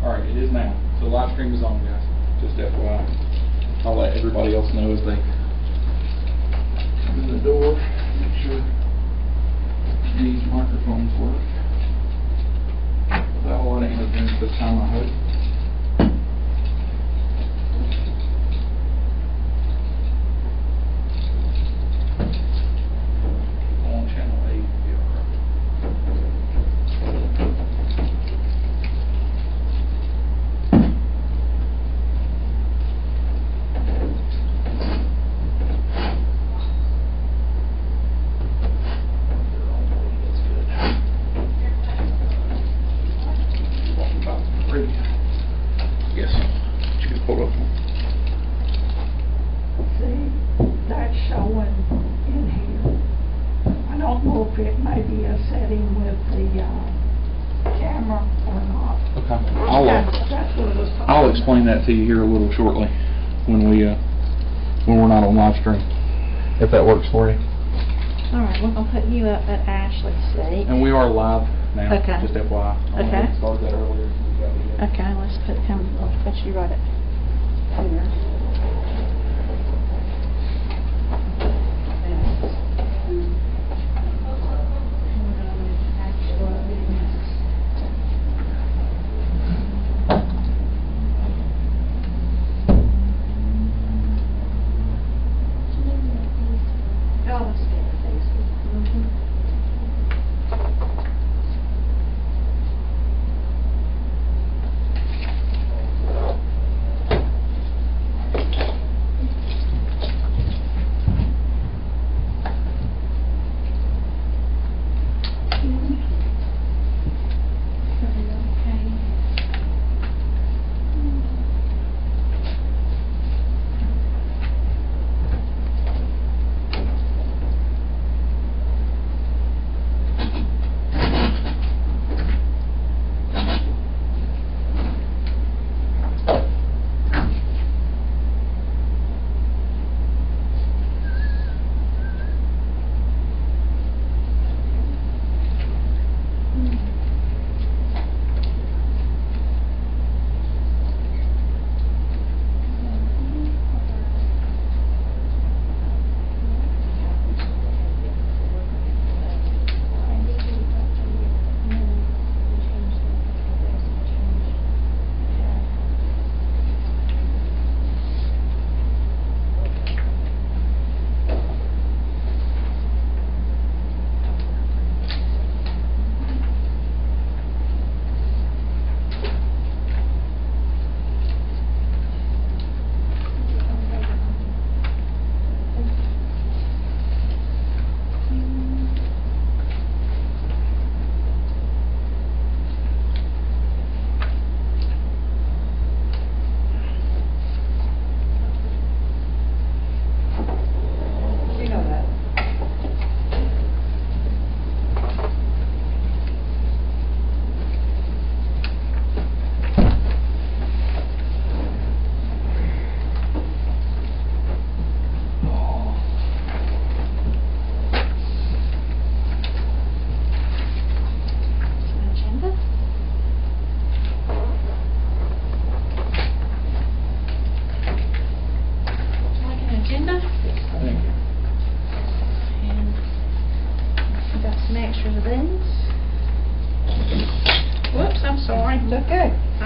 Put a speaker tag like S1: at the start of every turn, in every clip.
S1: Alright, it is now. So live stream is on, guys. Just FYI. I'll let everybody else know as they come in the door. Make sure these microphones work. Without a lot of interference this time, I hope. On channel 8, yeah. Yes. You can pull up.
S2: See, that's showing in here. I don't know if it may be a setting with the camera or not.
S1: Okay.
S2: That's what it was talking
S1: I'll explain that to you here a little shortly when we're not on live stream. If that works for you.
S3: All right, we're gonna put you up at Ashley's seat.
S1: And we are live now.
S3: Okay.
S1: Just FYI.
S3: Okay.
S1: I started that earlier.
S3: Okay, let's put you right up here.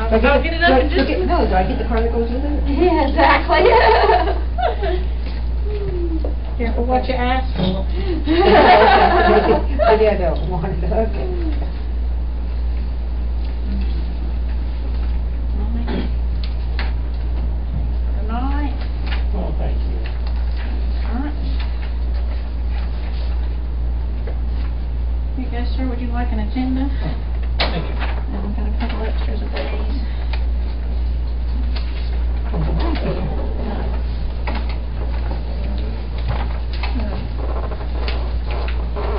S2: I'll get it up in just a minute. No, do I get the car that goes with it?
S3: Yeah, exactly. Careful what you ask for.
S2: I don't want it. Okay.
S3: Good night.
S4: Oh, thank you.
S3: All right. You guys, sir, would you like an agenda?
S4: Thank you.
S3: And we've got a couple extras of these.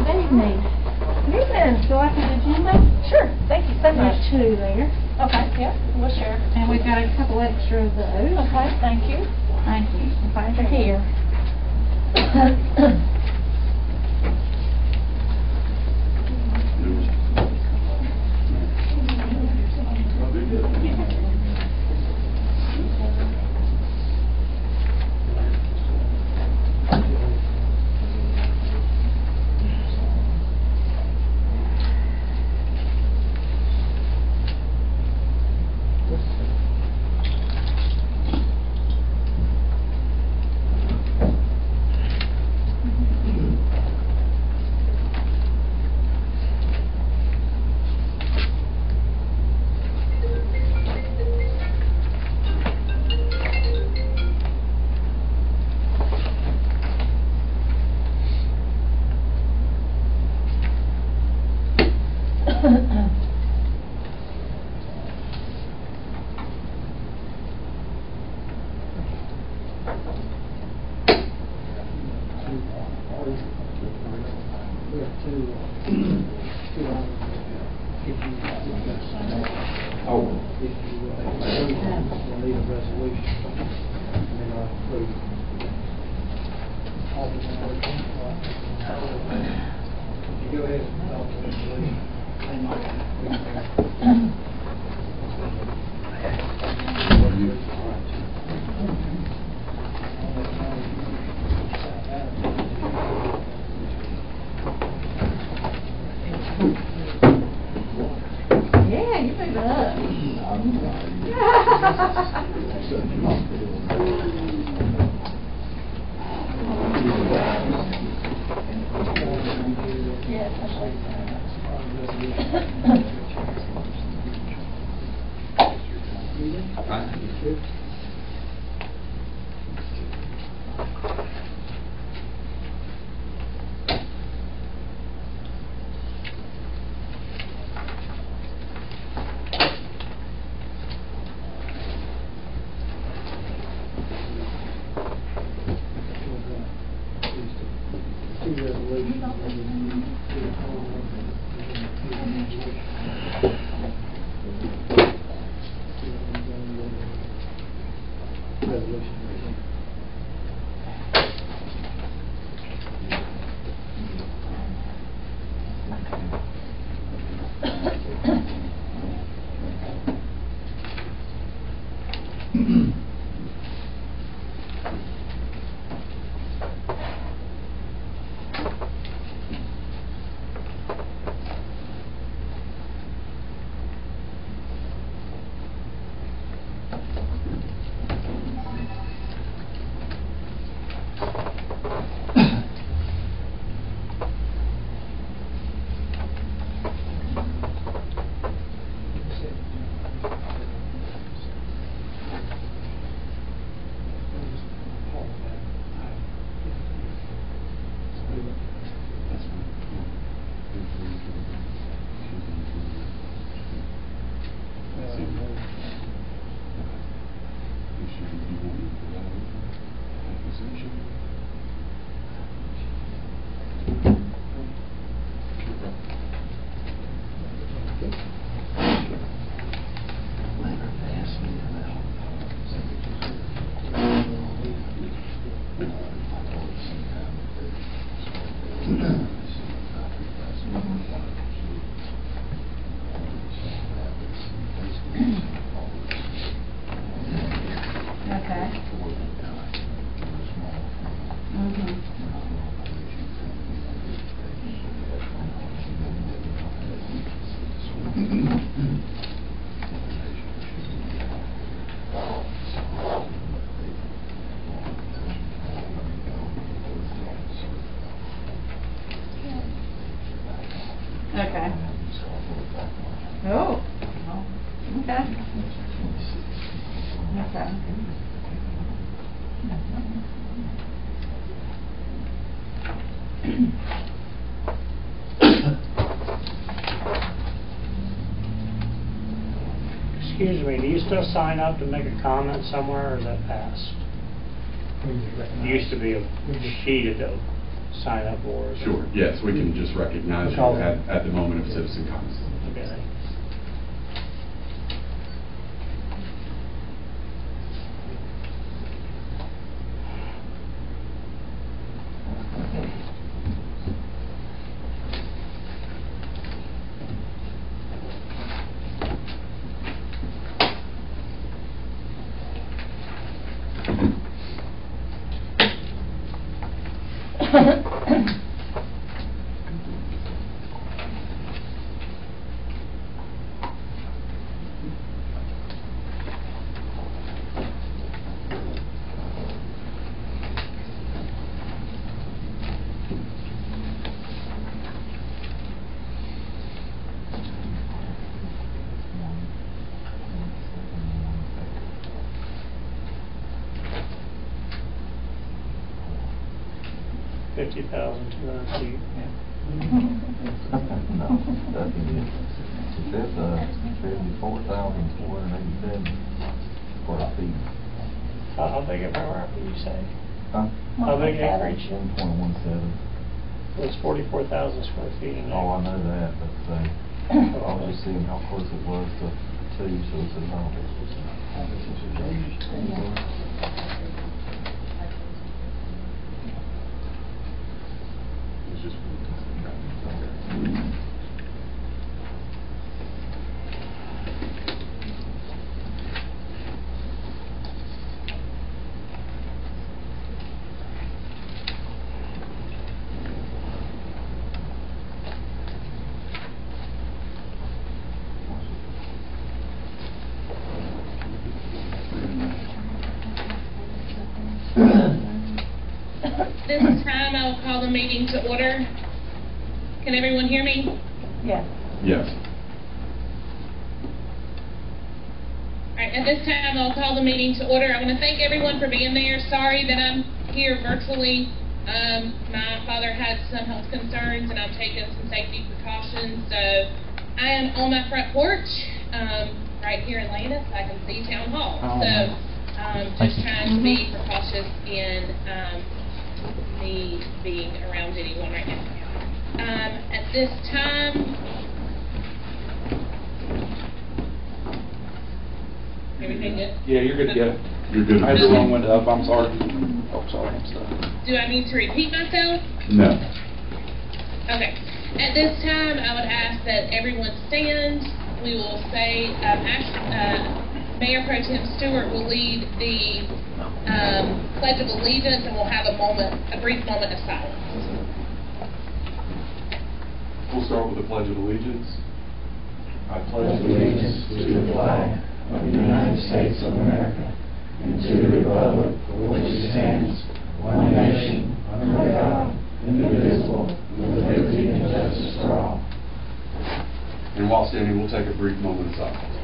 S3: Good evening.
S2: Good evening.
S3: Would you like an agenda?
S2: Sure. Thank you so much.
S3: There's two there.
S2: Okay. Yep. We'll share.
S3: And we've got a couple extra of those.
S2: Okay. Thank you.
S3: Thank you. I'm glad you're here.
S5: if you approve them, we'll need a resolution. And then I'll approve. You go ahead and adopt the resolution.
S3: Yeah, you move it up. Yes, I believe
S5: Two resolutions.
S3: Okay. Oh. Okay. Okay.
S4: Excuse me, do you still sign up to make a comment somewhere, or is that passed? It used to be a sheet to sign up for.
S6: Sure, yes, we can just recognize you at the moment of citizen comments.
S4: Okay. $50,200 feet.
S7: No, that is, it says, 74,487 square feet.
S4: How big of a property you say?
S7: Huh?
S4: How big acreage?
S7: 1.17.
S4: Well, it's 44,000 square feet in there.
S7: Oh, I know that, but, I was just seeing how close it was to too, so it's a no.
S6: It's just.
S8: This time I will call the meeting to order. Can everyone hear me?
S2: Yes.
S6: Yes.
S8: All right, at this time I'll call the meeting to order. I want to thank everyone for being there. Sorry that I'm here virtually. My father had some health concerns and I'm taking some safety precautions. So I am on my front porch right here in Landis. I can see Town Hall. Just trying to be precautious in me being around anyone right now. At this time, everything good?
S1: Yeah, you're good to go.
S6: You're good.
S1: I had the wrong window up, I'm sorry. Oh, sorry, I'm stuck.
S8: Do I need to repeat myself?
S6: No.
S8: Okay. At this time, I would ask that everyone stand. We will say, Mayor Pro Tem Stewart will lead the Pledge of Allegiance, and we'll have a brief moment of silence.
S6: We'll start with the Pledge of Allegiance.
S9: I pledge allegiance to the flag of the United States of America and to the republic for which it stands, one nation, under God, indivisible, with liberty and justice for all.
S6: And while standing, we'll take a brief moment of silence.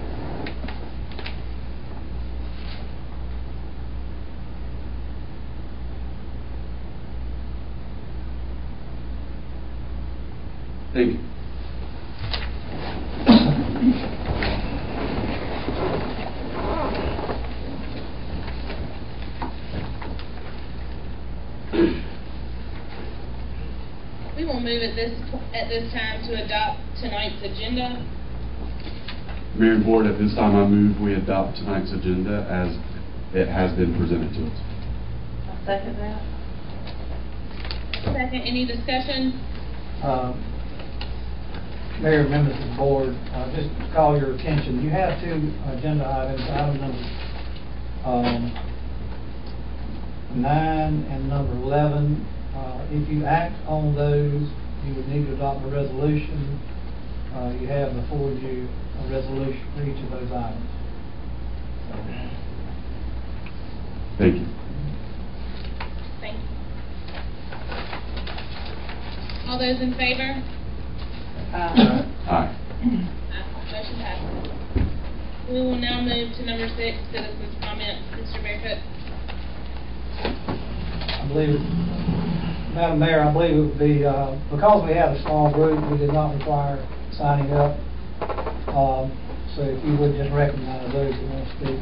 S6: Thank you.
S8: We will move at this time to adopt tonight's agenda.
S6: Mayor and Board, at this time I move we adopt tonight's agenda as it has been presented to us.
S3: I'll second that.
S8: Second, any discussion?
S5: Mayor, members of the board, just to call your attention, you have two agenda items, item number 9 and number 11. If you act on those, you would need to adopt a resolution. You have before you a resolution for each of those items.
S6: Thank you.
S8: Thank you. All those in favor?
S6: Aye.
S8: Motion passes. We will now move to number 6, citizens' comments. Mr. Barefoot.
S5: I believe, Madam Mayor, I believe it would be, because we have a small group, we did not require signing up. So if you would just recognize those who want to speak.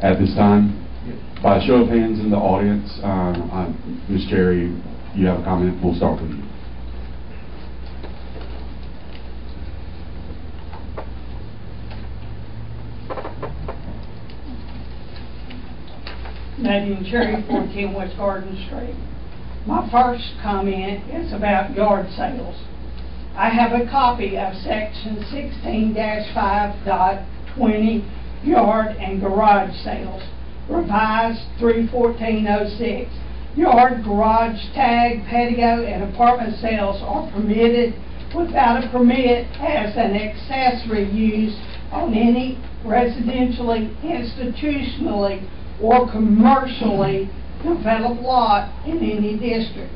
S6: At this time, by a show of hands in the audience, Ms. Cherry, you have a comment? We'll start with you.
S2: Nadine Cherry, 14 West Garden Street. My first comment is about yard sales. I have a copy of section 16-5.20 yard and garage sales, revised 3/14/06. Yard, garage, tag, patio, and apartment sales are permitted without a permit as an accessory use on any residentially, institutionally, or commercially developed lot in any district.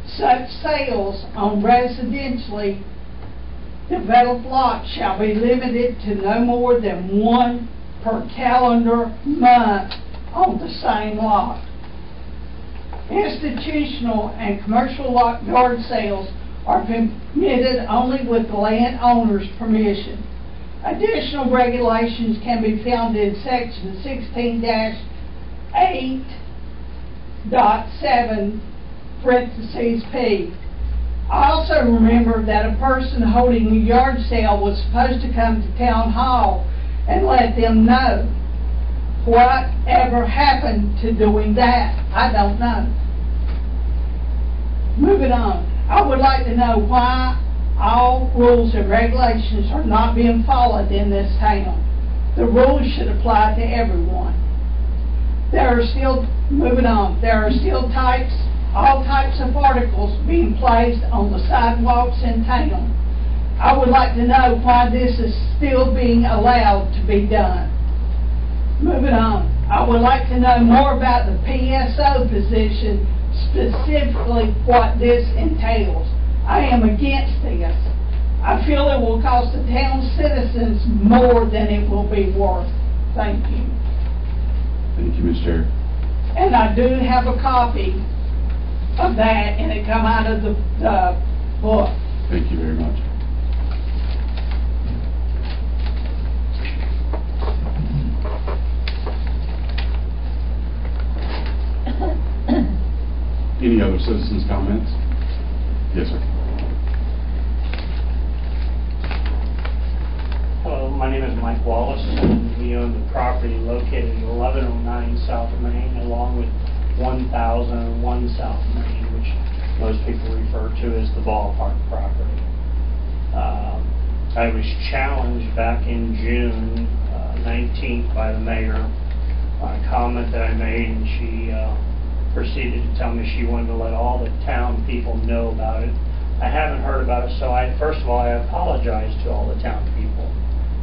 S2: Such sales on residentially developed lots shall be limited to no more than one per calendar month on the same lot. Institutional and commercial lot yard sales are permitted only with the landowner's permission. Additional regulations can be found in section 16-8 (7) I also remember that a person holding a yard sale was supposed to come to town hall and let them know. Whatever happened to doing that? I don't know. Moving on. I would like to know why all rules and regulations are not being followed in this town. The rules should apply to everyone. Moving on, there are still all types of articles being placed on the sidewalks in town. I would like to know why this is still being allowed to be done. Moving on, I would like to know more about the PSO position, specifically what this entails. I am against this. I feel it will cost the town citizens more than it will be worth. Thank you.
S6: Thank you, Ms. Chair.
S2: And I do have a copy of that, and it come out of the book.
S6: Thank you very much. Any other citizens' comments? Yes, sir.
S4: Hello, my name is Mike Wallace, and we own the property located at 1109 South Main, along with 1001 South Main, which most people refer to as the ballpark property. I was challenged back in June 19th by the mayor on a comment that I made, and she proceeded to tell me she wanted to let all the town people know about it. I haven't heard about it, so first of all, I apologize to all the town people.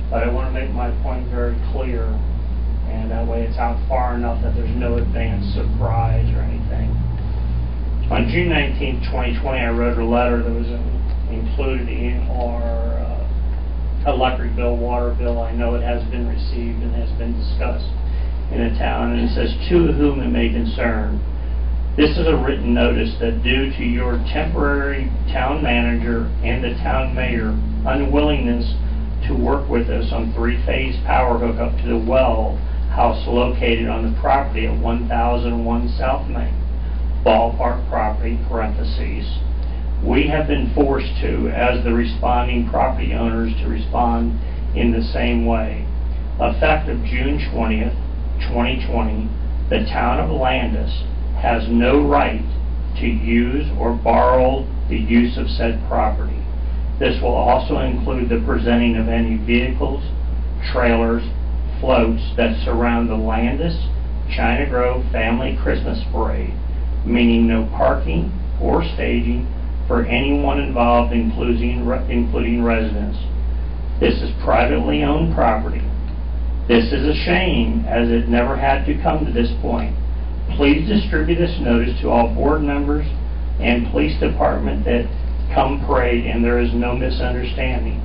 S4: But I want to make my point very clear, and that way it's out far enough that there's no advance surprise or anything. On June 19, 2020, I wrote a letter that was included in our electric bill, water bill. I know it has been received and has been discussed in the town, and it says, "To whom it may concern. This is a written notice that due to your temporary town manager and the town mayor unwillingness to work with us on three-phase power hookup to the well house located on the property at 1001 South Main, ballpark property, parentheses, we have been forced to, as the responding property owners, to respond in the same way. Effective June 20th, 2020, the town of Landis has no right to use or borrow the use of said property. This will also include the presenting of any vehicles, trailers, floats that surround the Landis China Grove Family Christmas Parade, meaning no parking or staging for anyone involved, including residents. This is privately owned property. This is a shame, as it never had to come to this point. Please distribute this notice to all board members and police department that come parade, and there is no misunderstanding.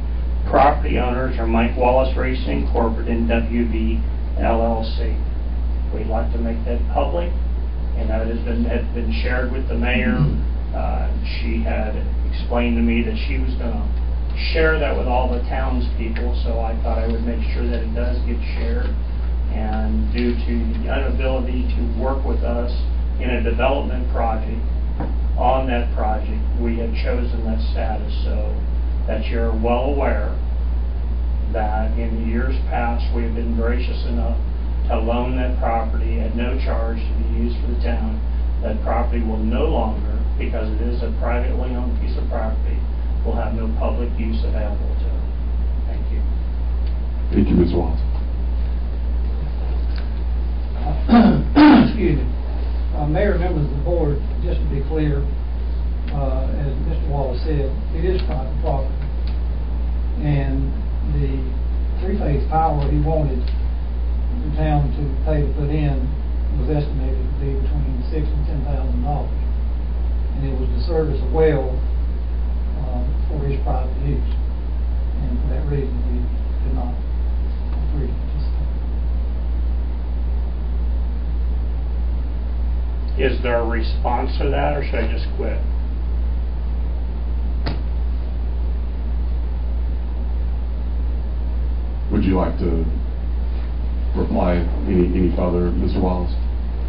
S4: Property owners are Mike Wallace Racing Corporate and WB LLC. We'd like to make that public, and that had been shared with the mayor. She had explained to me that she was going to share that with all the townspeople, so I thought I would make sure that it does get shared. And due to the inability to work with us in a development project, on that project, we have chosen that status, so that you're well aware that in the years past we have been gracious enough to loan that property at no charge to be used for the town. That property will no longer, because it is a privately owned piece of property, will have no public use available to it. Thank you.
S6: Thank you, Ms. Wallace.
S5: Excuse me. Mayor, members of the board, just to be clear, as Mr. Wallace said, it is private property. And the three-phase power he wanted the town to pay to put in was estimated to be between $6,000 and $10,000. And it was to serve as a well for his private use. And for that reason, we did not agree to participate.
S4: Is there a response to that, or should I just quit?
S6: Would you like to reply any further, Mr. Wallace?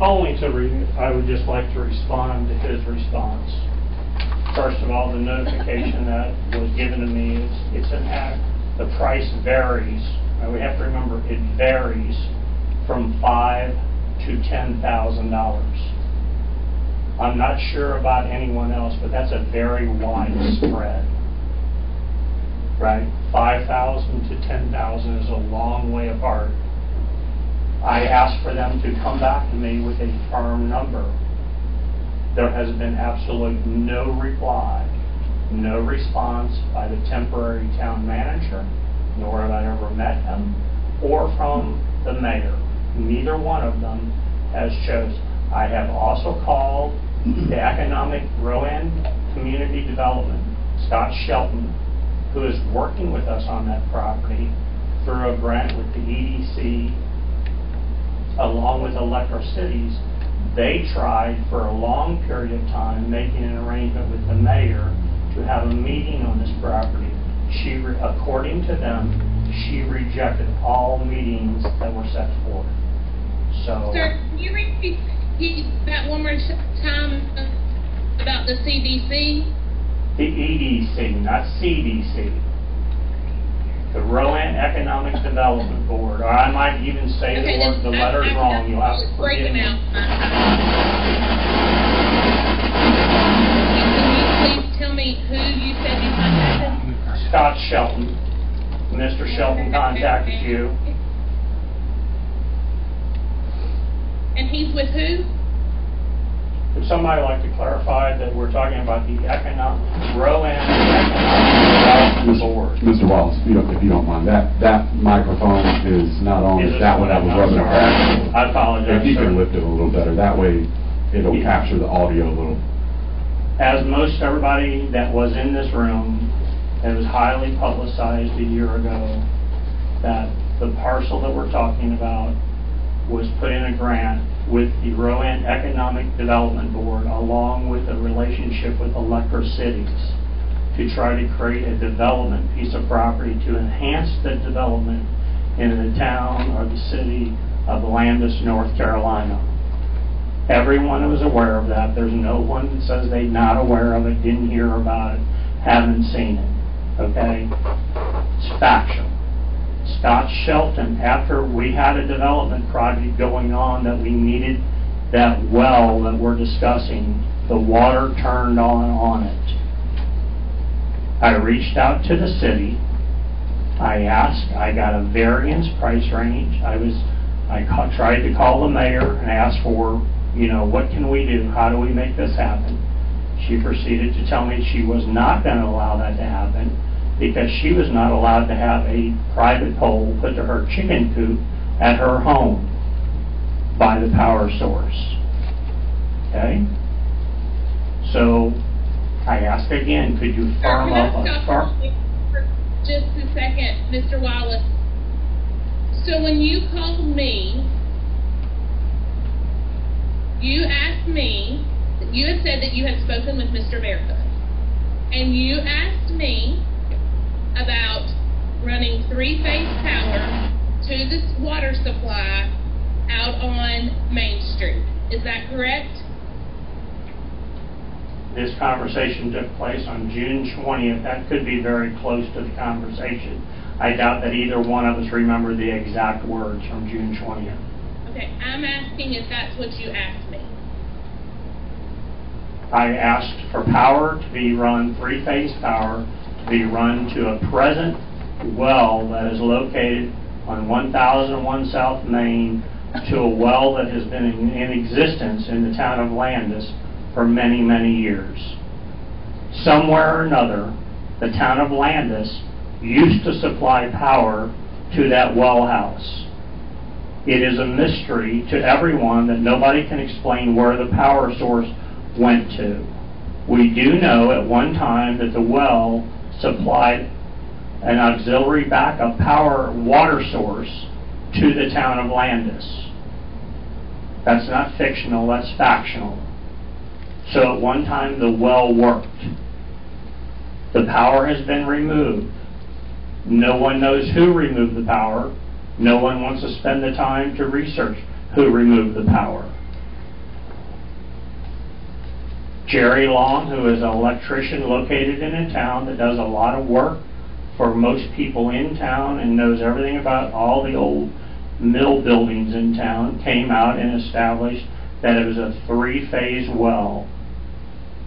S4: I would just like to respond to his response. First of all, the notification that was given to me is, it's an act, the price varies. We have to remember, it varies from $5,000 to $10,000. I'm not sure about anyone else, but that's a very wide spread, right? 5,000 to 10,000 is a long way apart. I asked for them to come back to me with a firm number. There has been absolutely no reply, no response by the temporary town manager, nor have I ever met him, or from the mayor. Neither one of them has chosen. I have also called the Economic Rowan Community Development, Scott Shelton, who is working with us on that property through a grant with the EDC, along with Electro Cities. They tried for a long period of time making an arrangement with the mayor to have a meeting on this property. According to them, she rejected all meetings that were set forth. So,
S8: Sir, can you repeat that one more time about the CDC?
S4: the EDC, not CDC. The Rowan Economic Development Board, or I might even say
S8: Okay,
S4: the letter's wrong. You'll have to forgive me.
S8: Can you please tell me who you said you contacted?
S4: Scott Shelton. Mr. Shelton contacted you.
S8: And he's with who?
S4: Would somebody like to clarify that we're talking about the Rowan Economic Development Board?
S6: Mr. Wallace, if you don't mind, that microphone is not on.
S4: Is it
S6: That one that was
S4: I'm
S6: rubbing
S4: sorry.
S6: across.
S4: I apologize,
S6: If you
S4: sir.
S6: can lift it a little better, that way it'll
S4: Yeah.
S6: capture the audio a little.
S4: As most everybody that was in this room, it was highly publicized a year ago that the parcel that we're talking about was put in a grant with the Rowan Economic Development Board, along with a relationship with Electro Cities, to try to create a development piece of property to enhance the development in the town or the city of Landis, North Carolina. Everyone was aware of that. There's no one that says they're not aware of it, didn't hear about it, haven't seen it. Okay? It's factual. Scott Shelton, after we had a development project going on that we needed that well that we're discussing, the water turned on it. I reached out to the city. I asked, I got a variance price range. I tried to call the mayor and ask for, what can we do? How do we make this happen? She proceeded to tell me she was not going to allow that to happen, because she was not allowed to have a private pole put to her chicken coop at her home by the power source. Okay? So, I ask again, could you firm up
S8: Can I
S4: a
S8: stop you for just a second, Mr. Wallace? So when you called me, you asked me, you had said that you had spoken with Mr. Barefoot, and you asked me about running three-phase power to this water supply out on Main Street. Is that correct?
S4: This conversation took place on June 20th. That could be very close to the conversation. I doubt that either one of us remember the exact words from June 20th.
S8: Okay, I'm asking if that's what you asked me.
S4: I asked for power to be run, three-phase power, to be run to a present well that is located on 1001 South Main, to a well that has been in existence in the town of Landis for many, many years. Somewhere or another, the town of Landis used to supply power to that well house. It is a mystery to everyone that nobody can explain where the power source went to. We do know at one time that the well supplied an auxiliary backup power water source to the town of Landis. That's not fictional, that's factional. So at one time the well worked. The power has been removed. No one knows who removed the power. No one wants to spend the time to research who removed the power. Jerry Long, who is an electrician located in a town that does a lot of work for most people in town and knows everything about all the old mill buildings in town, came out and established that it was a 3-phase well.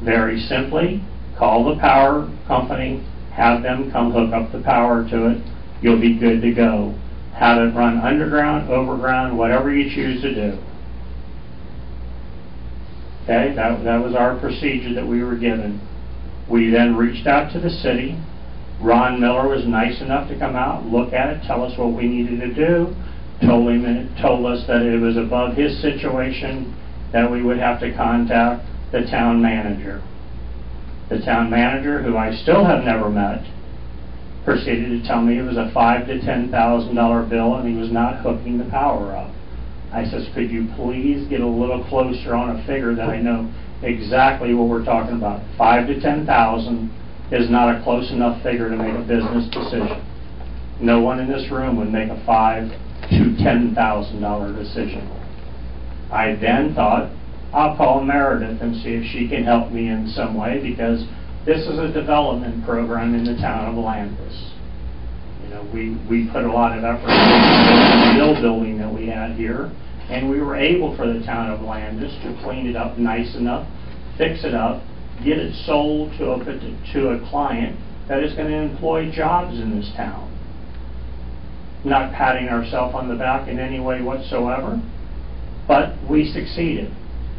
S4: Very simply, call the power company, have them come hook up the power to it, you'll be good to go. Have it run underground, overground, whatever you choose to do. Okay, that was our procedure that we were given. We then reached out to the city. Ron Miller was nice enough to come out, look at it, tell us what we needed to do, told us that it was above his situation, that we would have to contact the town manager. The town manager, who I still have never met, proceeded to tell me it was a $5,000 to $10,000 bill and he was not hooking the power up. I says, could you please get a little closer on a figure that I know exactly what we're talking about. 5,000 to 10,000 is not a close enough figure to make a business decision. No one in this room would make a $5,000 to $10,000 decision. I then thought, I'll call Meredith and see if she can help me in some way, because this is a development program in the town of Landis. You know, we put a lot of effort into the mill building that we had here, and we were able for the town of Landis to clean it up nice enough, fix it up, get it sold to a client that is going to employ jobs in this town. Not patting ourselves on the back in any way whatsoever, but we succeeded.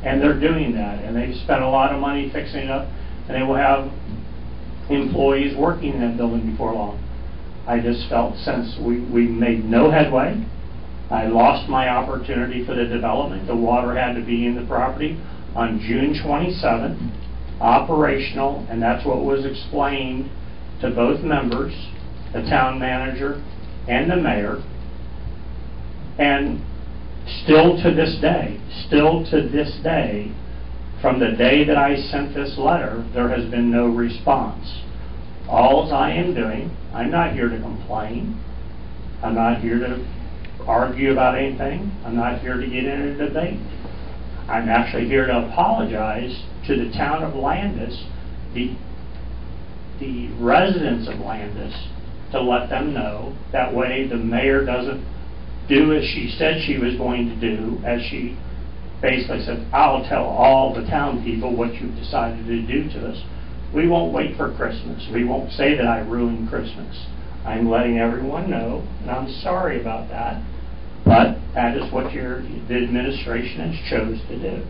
S4: And they're doing that, and they've spent a lot of money fixing it up, and they will have employees working in that building before long. I just felt since we made no headway, I lost my opportunity for the development. The water had to be in the property on June 27th, operational, and that's what was explained to both members, the town manager and the mayor. And still to this day, from the day that I sent this letter, there has been no response. All I am doing, I'm not here to complain. I'm not here to argue about anything. I'm not here to get in a debate. I'm actually here to apologize to the town of Landis, the residents of Landis, to let them know. That way the mayor doesn't do as she said she was going to do, as she basically said, I'll tell all the town people what you've decided to do to us. We won't wait for Christmas. We won't say that I ruined Christmas. I'm letting everyone know, and I'm sorry about that, but that is what the administration has chose to do.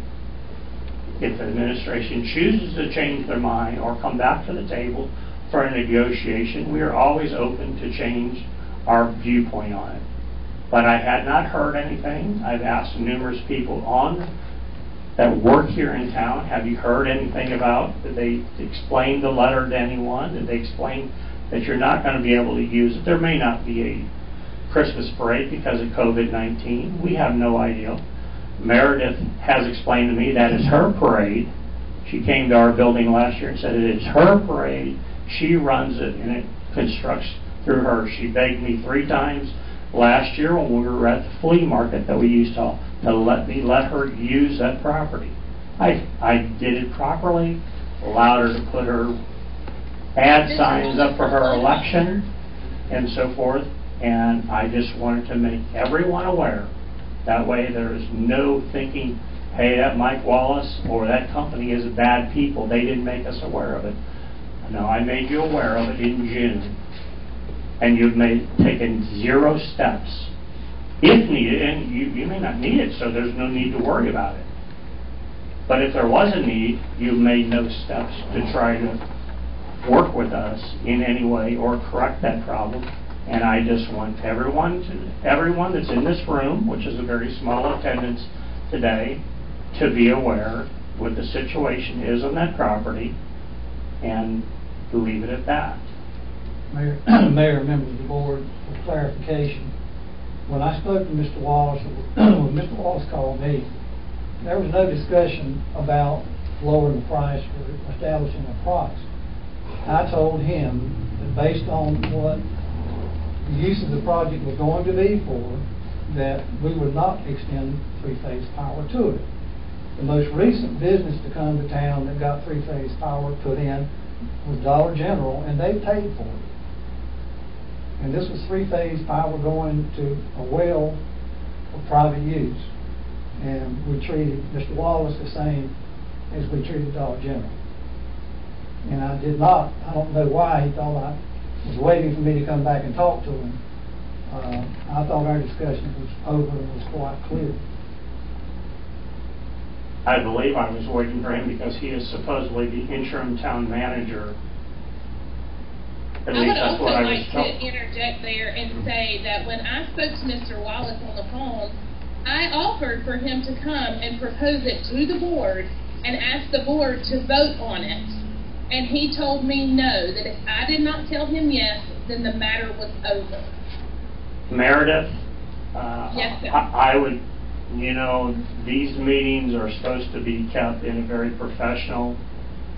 S4: If the administration chooses to change their mind or come back to the table for a negotiation, we are always open to change our viewpoint on it. But I had not heard anything. I've asked numerous people that work here in town, have you heard anything about, did they explain the letter to anyone? Did they explain that you're not going to be able to use it? There may not be a Christmas parade because of COVID-19. We have no idea. Meredith has explained to me that is her parade. She came to our building last year and said it is her parade. She runs it, and it constructs through her. She begged me 3 times last year when we were at the flea market that we used to let me let her use that property. I did it properly, allowed her to put her ad signs up for her election and so forth, and I just wanted to make everyone aware. That way there is no thinking, hey, that Mike Wallace or that company is bad people. They didn't make us aware of it. No, I made you aware of it in June. And you've taken 0 steps, if needed, and you may not need it, so there's no need to worry about it. But if there was a need, you've made no steps to try to work with us in any way or correct that problem. And I just want everyone that's in this room, which is a very small attendance today, to be aware what the situation is on that property and leave it at that.
S5: Mayor, members of the board, for clarification, when I spoke to Mr. Wallace, when Mr. Wallace called me, there was no discussion about lowering the price or establishing a price. I told him that based on what the use of the project was going to be for, that we would not extend 3-phase power to it. The most recent business to come to town that got three-phase power put in was Dollar General, and they paid for it. And this was three-phase power going to a well for private use. And we treated Mr. Wallace the same as we treated Dollar General. And I don't know why he thought I was waiting for me to come back and talk to him. I thought our discussion was over and was quite clear.
S4: I believe I was waiting for him because he is supposedly the interim town manager. At
S8: I
S4: least
S8: would
S4: that's
S8: also
S4: what I was
S8: like
S4: told.
S8: to interject there and say that when I spoke to Mr. Wallace on the phone, I offered for him to come and propose it to the board and ask the board to vote on it. And he told me no, that if I did not tell him yes, then the matter was over.
S4: Meredith,
S8: Yes, sir.
S4: I would, these meetings are supposed to be kept in a very professional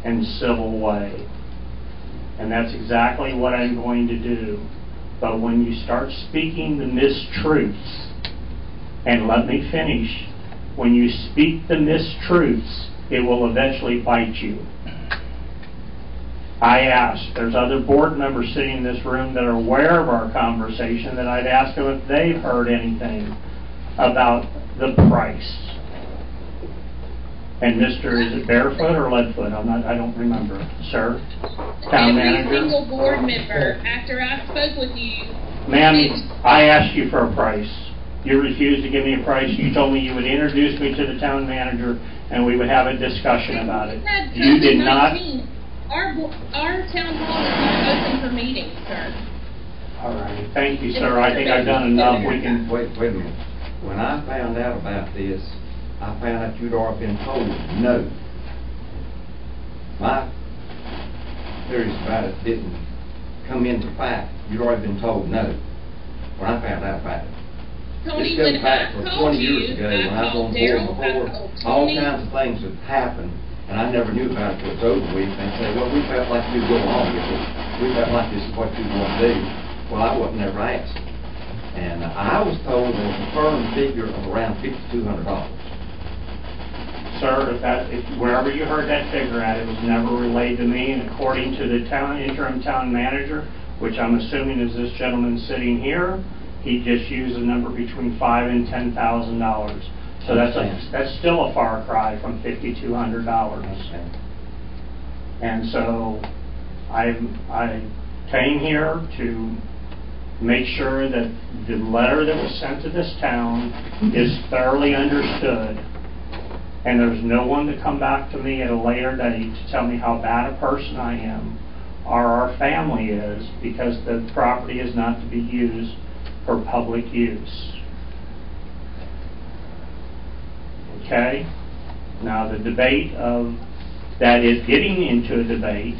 S4: and civil way. And that's exactly what I'm going to do. But when you start speaking the mistruths, and let me finish, when you speak the mistruths, it will eventually bite you. I asked, there's other board members sitting in this room that are aware of our conversation, that I'd ask them if they've heard anything about the price. And Mr., is it Barefoot or Leadfoot? I don't remember. Sir? Town manager?
S8: Every single board member, after I spoke with you...
S4: Ma'am, I asked you for a price. You refused to give me a price. You told me you would introduce me to the town manager and we would have a discussion about it. You did not...
S8: Our town hall is not open for meetings, sir.
S4: All right. Thank you, sir. I think I've done enough. We can...
S10: Wait a minute. When I found out about this, I found out you'd already been told no. My theories about it didn't come into fact. You'd already been told no when I found out about it.
S8: Tony,
S10: This goes
S8: when
S10: back
S8: I
S10: for
S8: called
S10: 20 years ago when I was on board before. All kinds of things have happened, and I never knew about it until it's over with. And say, well, we felt like you'd go along with it. We felt like this is what you want to do. Well, I wasn't never asked. And I was told there was a firm figure of around $5,200.
S4: Sir, if wherever you heard that figure at, it was never relayed to me, and according to the interim town manager, which I'm assuming is this gentleman sitting here, he just used a number between $5,000 and $10,000. So that's still a far cry from $5,200. And so I came here to make sure that the letter that was sent to this town is thoroughly understood. And there's no one to come back to me at a later date to tell me how bad a person I am or our family is, because the property is not to be used for public use. Okay? Now the debate of that is getting into a debate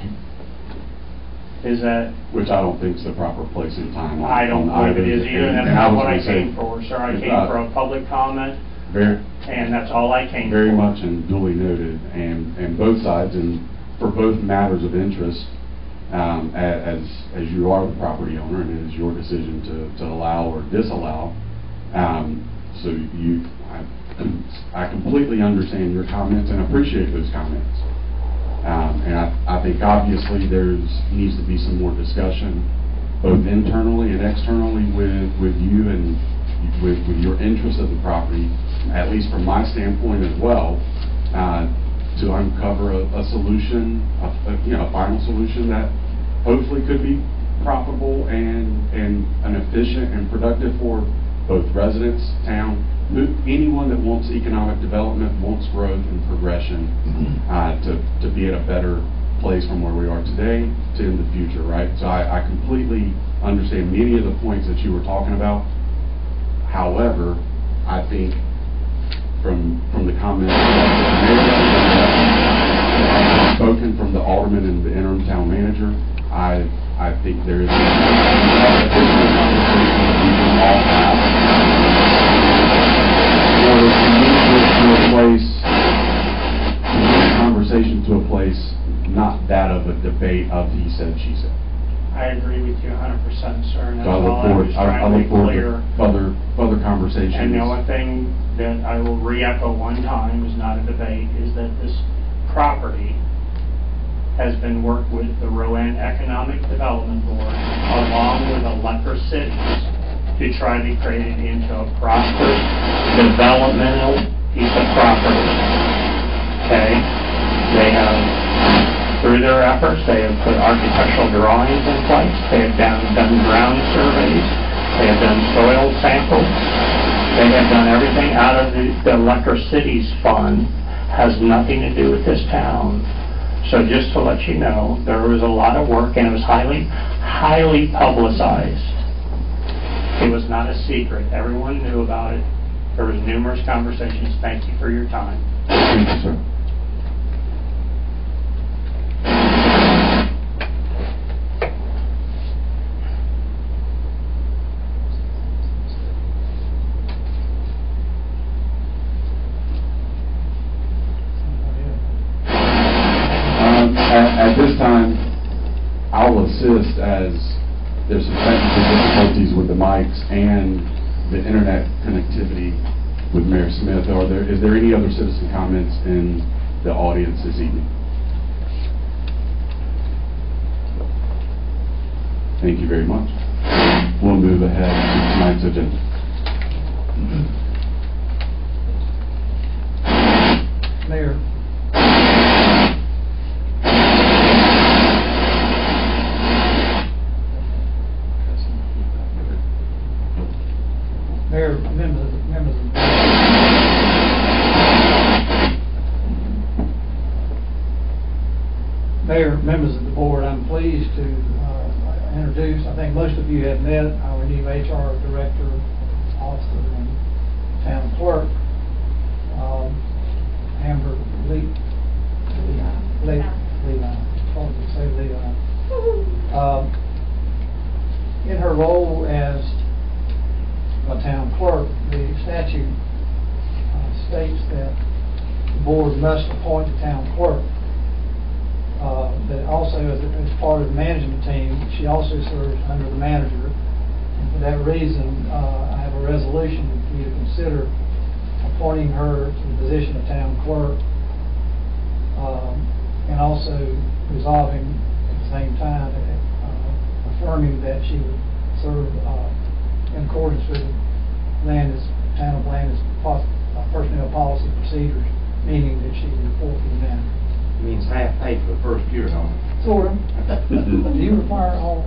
S4: is that...
S6: Which I don't think is the proper place and time.
S4: I don't believe it is either, and that's not what I came for, sir. I came for a public comment. And that's all I came
S6: very
S4: for.
S6: Much and duly noted, and both sides, and for both matters of interest, as you are the property owner, and it is your decision to allow or disallow. So I completely understand your comments and appreciate those comments. And I think obviously needs to be some more discussion, both internally and externally with you and with your interest of the property, at least from my standpoint as well, to uncover a solution, a final solution that hopefully could be profitable and an efficient and productive for both residents, town, anyone that wants economic development, wants growth and progression, to be at a better place from where we are today to in the future, right? So I completely understand many of the points that you were talking about. However, I think from the comments spoken from the alderman and the interim town manager, I think there is additional conversation that we can all have to move this to a place, conversation to a place, not that of a debate of he said, she said.
S4: I agree with you 100%, sir, and that's
S6: So I look
S4: all I
S6: forward,
S4: was
S6: I
S4: trying
S6: look
S4: to be
S6: forward
S4: clear.
S6: to further conversations.
S4: And the only thing that I will re-echo one time, is not a debate, is that this property has been worked with the Rowan Economic Development Board, along with Electra Cities, to try to create it into a prosperous, developmental piece of property. Okay? They have, through their efforts, they have put architectural drawings in place, they have done ground surveys, they have done soil samples, they have done everything out of the Electra Cities fund, has nothing to do with this town. So just to let you know, there was a lot of work, and it was highly publicized. It was not a secret. Everyone knew about it. There was numerous conversations. Thank you for your time.
S6: Thank you, sir. At this time, I'll assist as there's some technical difficulties with the mics and the internet connectivity with Mayor Smith. Is there any other citizen comments in the audience this evening? Thank you very much. We'll move ahead to tonight's agenda.
S5: Mayor. Mayor, members of the Mayor, members of the board, I'm pleased to introduce, I think most of you have met our new HR director, officer, and town clerk, Amber Levi. In her role as a town clerk, the statute states that the board must appoint the town clerk. But also, as part of the management team, she also serves under the manager. And for that reason, I have a resolution for you to consider appointing her to the position of town clerk, and also resolving at the same time, affirming that she would serve in accordance with Landis, town of Landis personnel policy procedures, meaning that she would report to the manager.
S10: Means half pay for the first year, don't it?
S5: Sort of. Do you require all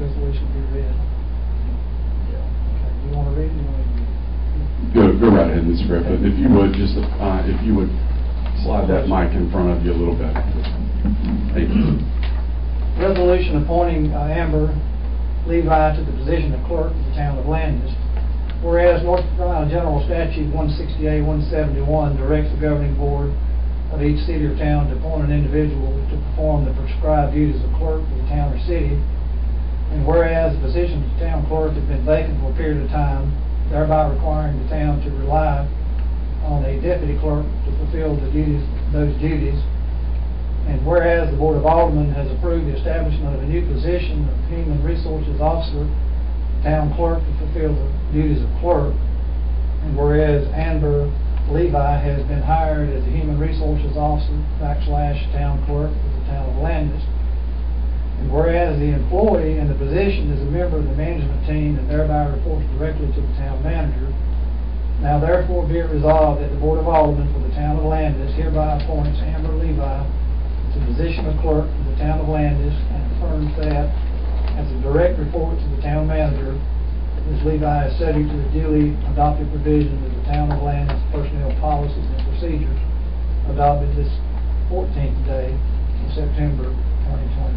S5: resolutions to be read? Yeah. Okay, you want to read it? You want to read it?
S6: Go right ahead, Mr. Griffith. If you would, just if you would slide that mic in front of you a little bit. Thank you.
S5: Resolution appointing Amber Levi to the position of clerk of the town of Landis. Whereas North Carolina General Statute 168-171 directs the governing board of each city or town to appoint an individual to perform the prescribed duties of clerk for the town or city. And whereas the position of town clerk has been vacant for a period of time, thereby requiring the town to rely on a deputy clerk to fulfill those duties. And whereas the Board of Aldermen has approved the establishment of a new position of Human Resources Officer, town clerk, to fulfill the duties of clerk. And whereas Amber Levi has been hired as a Human Resources Officer / town clerk for the town of Landis. And whereas the employee in the position is a member of the management team and thereby reports directly to the town manager, now therefore be it resolved that the Board of Aldermen for the town of Landis hereby appoints Amber Levi to the position of clerk for the town of Landis, and affirms that as a direct report to the town manager, Ms. Levi is subject to the duly adopted provisions of the town of Landis personnel policies and procedures adopted this 14th day of September 2020.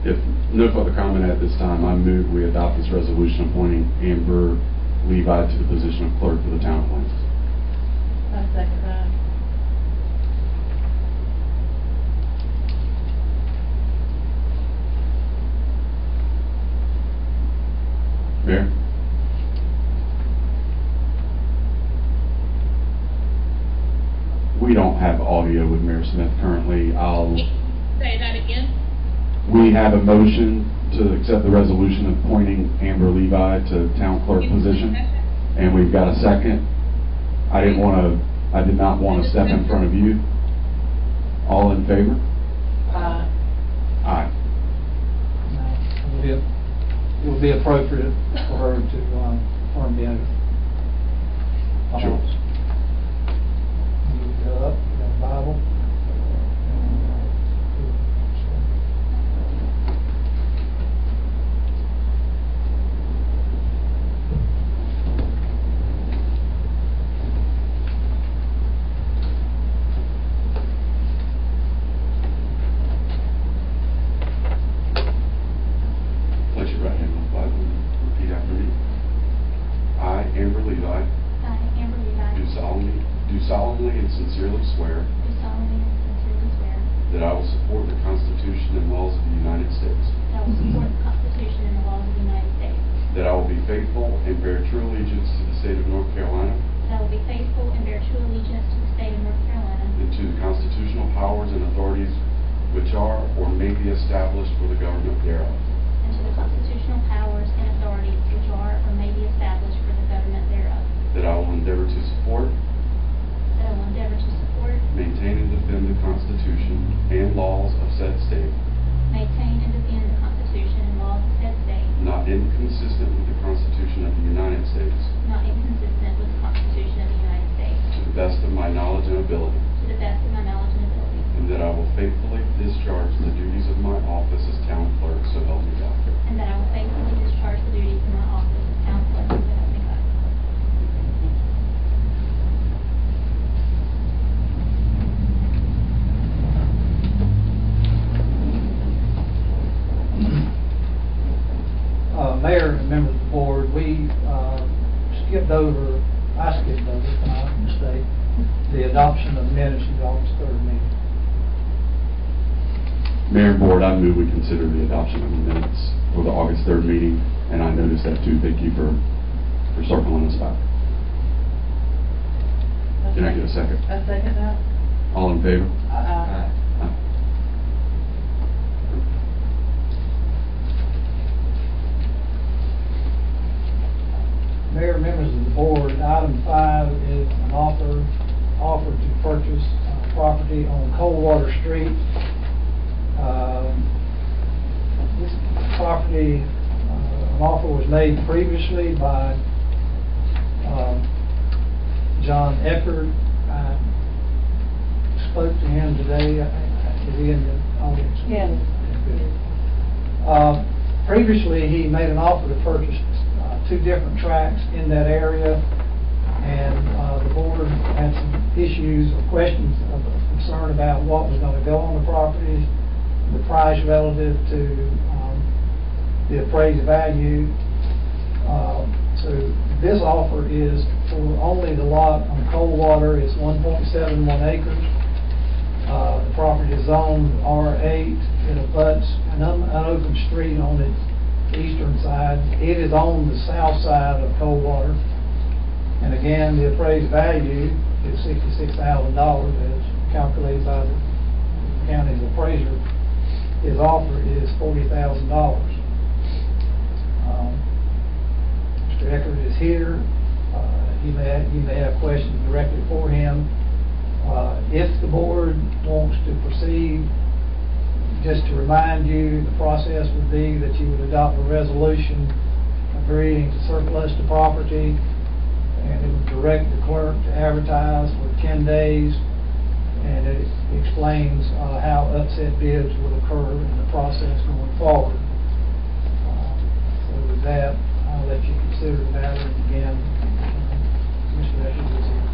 S6: If no further comment at this time, I move we adopt this resolution appointing Amber Levi to the position of clerk for the town of Landis.
S3: I second that.
S6: Mayor? We don't have audio with Mayor Smith currently.
S8: Say that again.
S6: We have a motion to accept the resolution appointing Amber Levi to town clerk position, and we've got a second. I did not want to step in front of you. All in favor? Aye.
S5: It would be appropriate for her to perform the oath.
S6: Sure.
S5: You got up, you got a Bible.
S6: Place your right hand on the Bible and repeat after me. I, Amber Levi,
S3: I, Amber Levi,
S6: do solemnly and sincerely swear
S3: do solemnly and sincerely swear
S6: that I will support the Constitution and laws of the United States,
S3: that I will support the Constitution and the laws of the United States,
S6: that I will be faithful and bear true allegiance to the state of North Carolina
S3: that I will be faithful and bear true allegiance to the state of North Carolina,
S6: and to the constitutional powers and authorities which are or may be established for the government thereof,
S3: and to the constitutional powers and authorities which are or may be established for the government thereof,
S6: that I will endeavor to support,
S3: that I will endeavor to support,
S6: maintain, and defend the Constitution and laws of said state,
S3: maintain, and defend the Constitution and laws of said state,
S6: not inconsistent with the Constitution of the United States,
S3: not inconsistent with the Constitution of the United States,
S6: to the best of my knowledge and ability,
S3: to the best of my knowledge and ability,
S6: and that I will faithfully discharge the duties of my office as town clerk, so help me God.
S3: and that I will faithfully discharge the duties of my office as town clerk, so help me God.
S5: Mayor and members of the board, I skipped over, if I'm not mistaken, the adoption of minutes of the August 3rd meeting.
S6: Mayor and board, I move we consider the adoption of the minutes for the August 3rd meeting, and I noticed that too. Thank you for circling us back. Can I get a second?
S11: I second that.
S6: All in favor?
S11: Aye.
S6: Aye.
S5: Mayor, members of the board, item 5 is an offer to purchase property on Coldwater Street. This property, an offer was made previously by John Eckert. I spoke to him today. Is he in the audience?
S11: Yes.
S5: Previously, he made an offer to purchase 2 different tracts in that area, and the board had some issues or questions of concern about what was going to go on the properties, the price relative to the appraised value. So this offer is for only the lot on Coldwater. It's 1.71 acres. The property is zoned R8. It abuts an unopened street on its eastern side. It is on the south side of Coldwater. And again, the appraised value is $66,000 as calculated by the county's appraiser. His offer is $40,000. Mr. Eckert is here. You may have questions directly for him. If the board wants to proceed, just to remind you, the process would be that you would adopt a resolution agreeing to surplus the property, and it would direct the clerk to advertise for 10 days, and it explains how upset bids would occur in the process going forward. So with that, I'll let you consider the matter, and again, Mr. Eckert is here.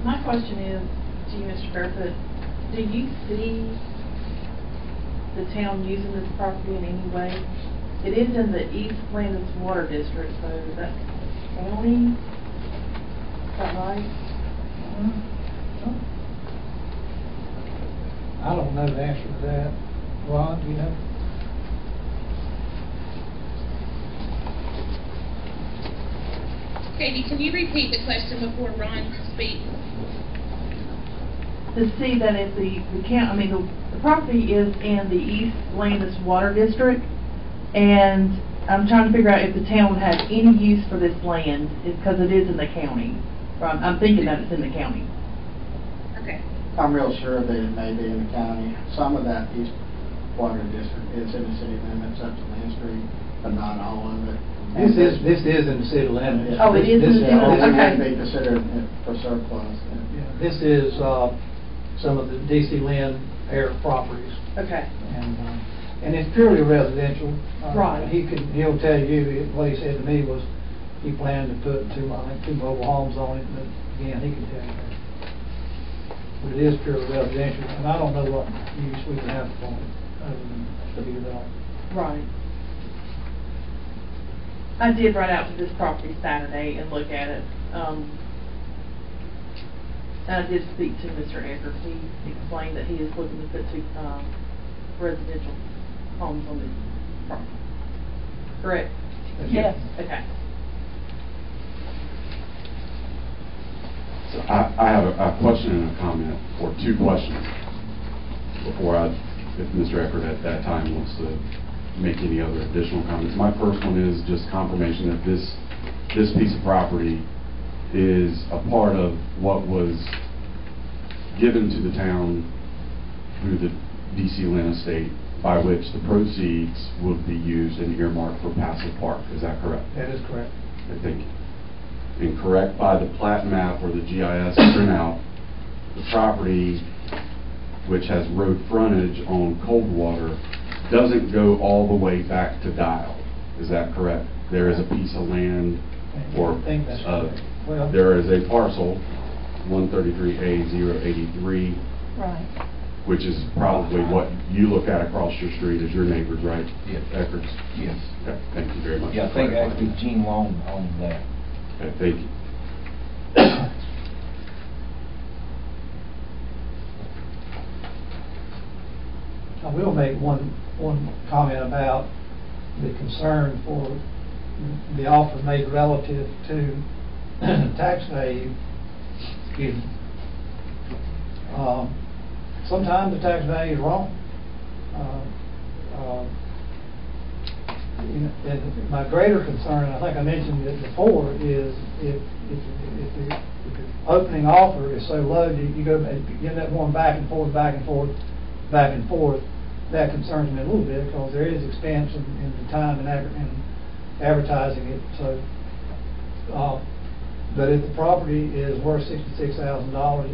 S11: My question is to you, Mr. Barefoot, do you see the town using this property in any way? It is in the East Landis Water District, so is that county? Is that right?
S5: I don't know the answer to that. Ron, do you know?
S8: Katie, can you repeat the question before Ron speaks?
S11: To see that if the property is in the East Landis Water District, and I'm trying to figure out if the town would have any use for this land, because it is in the county. I'm thinking that it's in the county.
S8: Okay.
S12: I'm real sure that it may be in the county. Some of that East Water District is in the city limits up to Main Street, but not all of it.
S5: This is in the city limits.
S11: Oh, it is in the city limits, okay.
S12: It would be considered for surplus.
S5: Yeah, this is, some of the DC Lynn air properties.
S11: Okay.
S5: And it's purely residential.
S11: Right.
S5: He'll tell you, what he said to me was, he planned to put two mobile homes on it, but again, he can tell you that. But it is purely residential, and I don't know what use we would have for it, other than to be developed.
S11: Right. I did ride out to this property Saturday and look at it. And I did speak to Mr. Eckert. He explained that he is looking to put two residential homes on this property. Correct?
S5: Yes.
S11: Okay.
S6: So I have a question and a comment, or two questions, before if Mr. Eckert at that time wants to make any other additional comments. My first one is just confirmation that this piece of property is a part of what was given to the town through the DC Lynn estate, by which the proceeds would be used and earmarked for passive park. Is that correct?
S5: That is correct.
S6: Okay, thank you. And correct by the plat map or the GIS printout, the property, which has road frontage on Coldwater, doesn't go all the way back to Dial. Is that correct? There is a piece of land, or
S5: I think that's correct. Well,
S6: there is a parcel, 133A083,
S11: Right.
S6: which is probably what you look at across your street as your neighbors, right?
S7: Yes.
S6: Eckert's?
S7: Yes.
S6: Okay, thank you very much.
S7: Yeah, I
S6: for
S7: think
S6: clarifying.
S7: actually Gene Long owns that.
S6: Okay, thank you.
S5: I will make one comment about the concern for the offer made relative to tax value. Excuse me. Sometimes the tax value is wrong. And my greater concern, I think I mentioned it before, is if the opening offer is so low, you go and you end up going back and forth, back and forth, back and forth. That concerns me a little bit, because there is expense in the time and advertising it. So, but if the property is worth $66,000,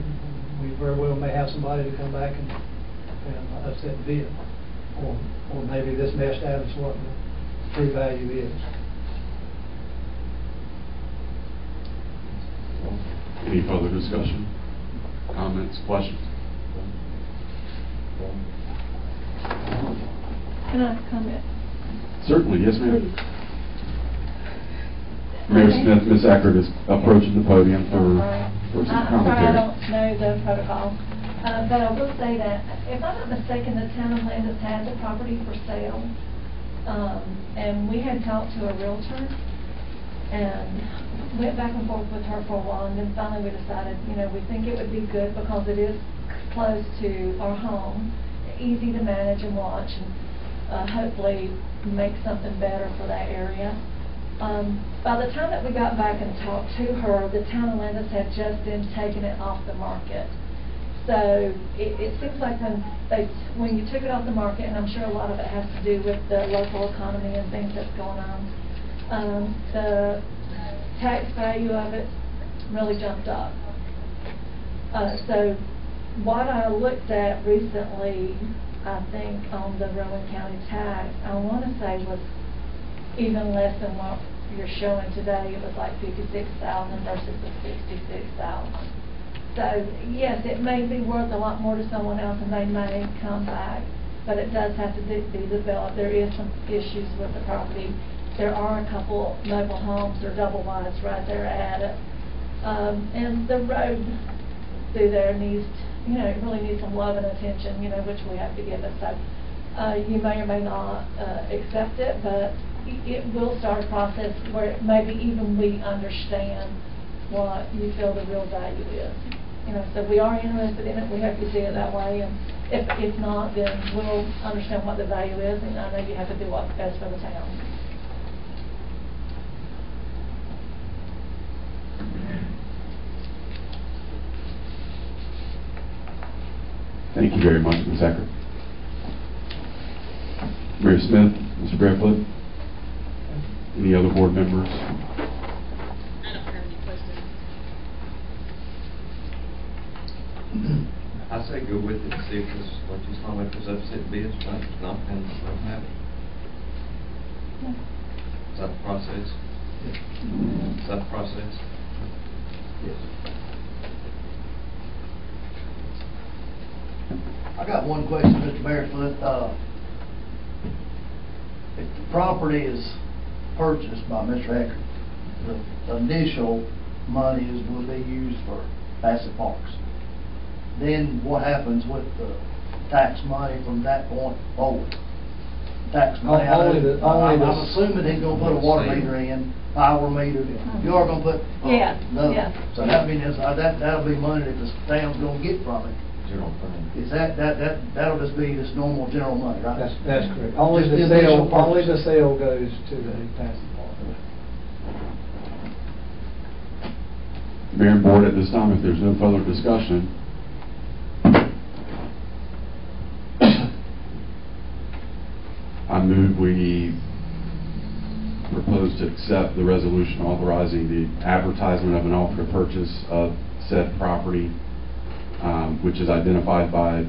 S5: we very well may have somebody to come back and upset the bid, or maybe this may establish what the true value is.
S6: Any further discussion, comments, questions?
S13: Can I comment?
S6: Certainly, yes, ma'am.
S13: Please.
S6: Mayor
S13: Okay.
S6: Smith, Ms. Eckert is approaching the podium for some
S13: I'm sorry, I
S6: commentary.
S13: don't know the protocol, but I will say that, if I'm not mistaken, the town of Landis has a property for sale, and we had talked to a realtor, and went back and forth with her for a while, and then finally we decided, we think it would be good because it is close to our home, easy to manage and watch, and hopefully make something better for that area. By the time that we got back and talked to her, the town of Landis had just been taking it off the market. So it seems like when you took it off the market, and I'm sure a lot of it has to do with the local economy and things that's going on, the tax value of it really jumped up. So what I looked at recently, I think on the Rowan County tax, I want to say was even less than what you're showing today. It was like $56,000 versus the $66,000. So yes, it may be worth a lot more to someone else, and they may come back, but it does have to be developed. There is some issues with the property. There are a couple mobile homes or double wides right there at it, and the road through there needs, it really needs some love and attention, which we have to give it. So you may or may not accept it, but it will start a process where maybe even we understand what you feel the real value is. You know, so we are interested in it, we have to see it that way, and if not, then we'll understand what the value is, and I know you have to do what's best for the town.
S6: Thank you very much, Ms. Eckert. Mary Smith, Mr. Bearfoot, any other board members?
S8: I don't have any questions.
S10: I say go with it, see if this, like you saw, if there's upset bids, but if not, then don't have it. Is that the process? Is that the process?
S12: Yes. I got one question, Mr. Barefoot. If the property is purchased by Mr. Eckert, the initial monies will be used for Bassett Parks. Then what happens with the tax money from that point forward? Tax money, I'm assuming he's gonna put a water meter in, power meter, you are gonna put.
S13: Yeah,
S12: No.
S13: yeah.
S12: So that means, that'll be money that the town's gonna get from it.
S10: General fund.
S12: Is that'll just be just normal general money, right?
S5: That's correct. Only
S12: Just
S5: the
S12: initial
S5: sale, only
S12: purchase.
S5: the sale goes to the Bassett Park.
S6: Mayor and board, at this time, if there's no further discussion, I move we propose to accept the resolution authorizing the advertisement of an offer to purchase of said property, which is identified by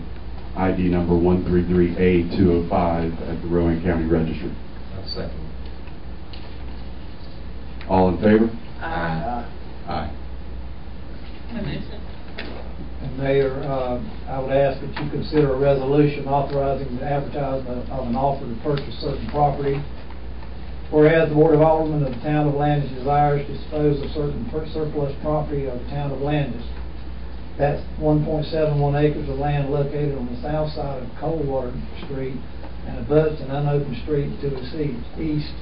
S6: ID number 133A205 at the Rowan County Register.
S10: I'll second.
S6: All in favor?
S12: Aye.
S6: Aye.
S5: And Mayor, I would ask that you consider a resolution authorizing the advertisement of an offer to purchase certain property. Whereas the Board of Aldermen of the town of Landis desires to dispose of certain surplus property of the town of Landis. That's 1.71 acres of land located on the south side of Coldwater Street and abuts an unopened street to the east.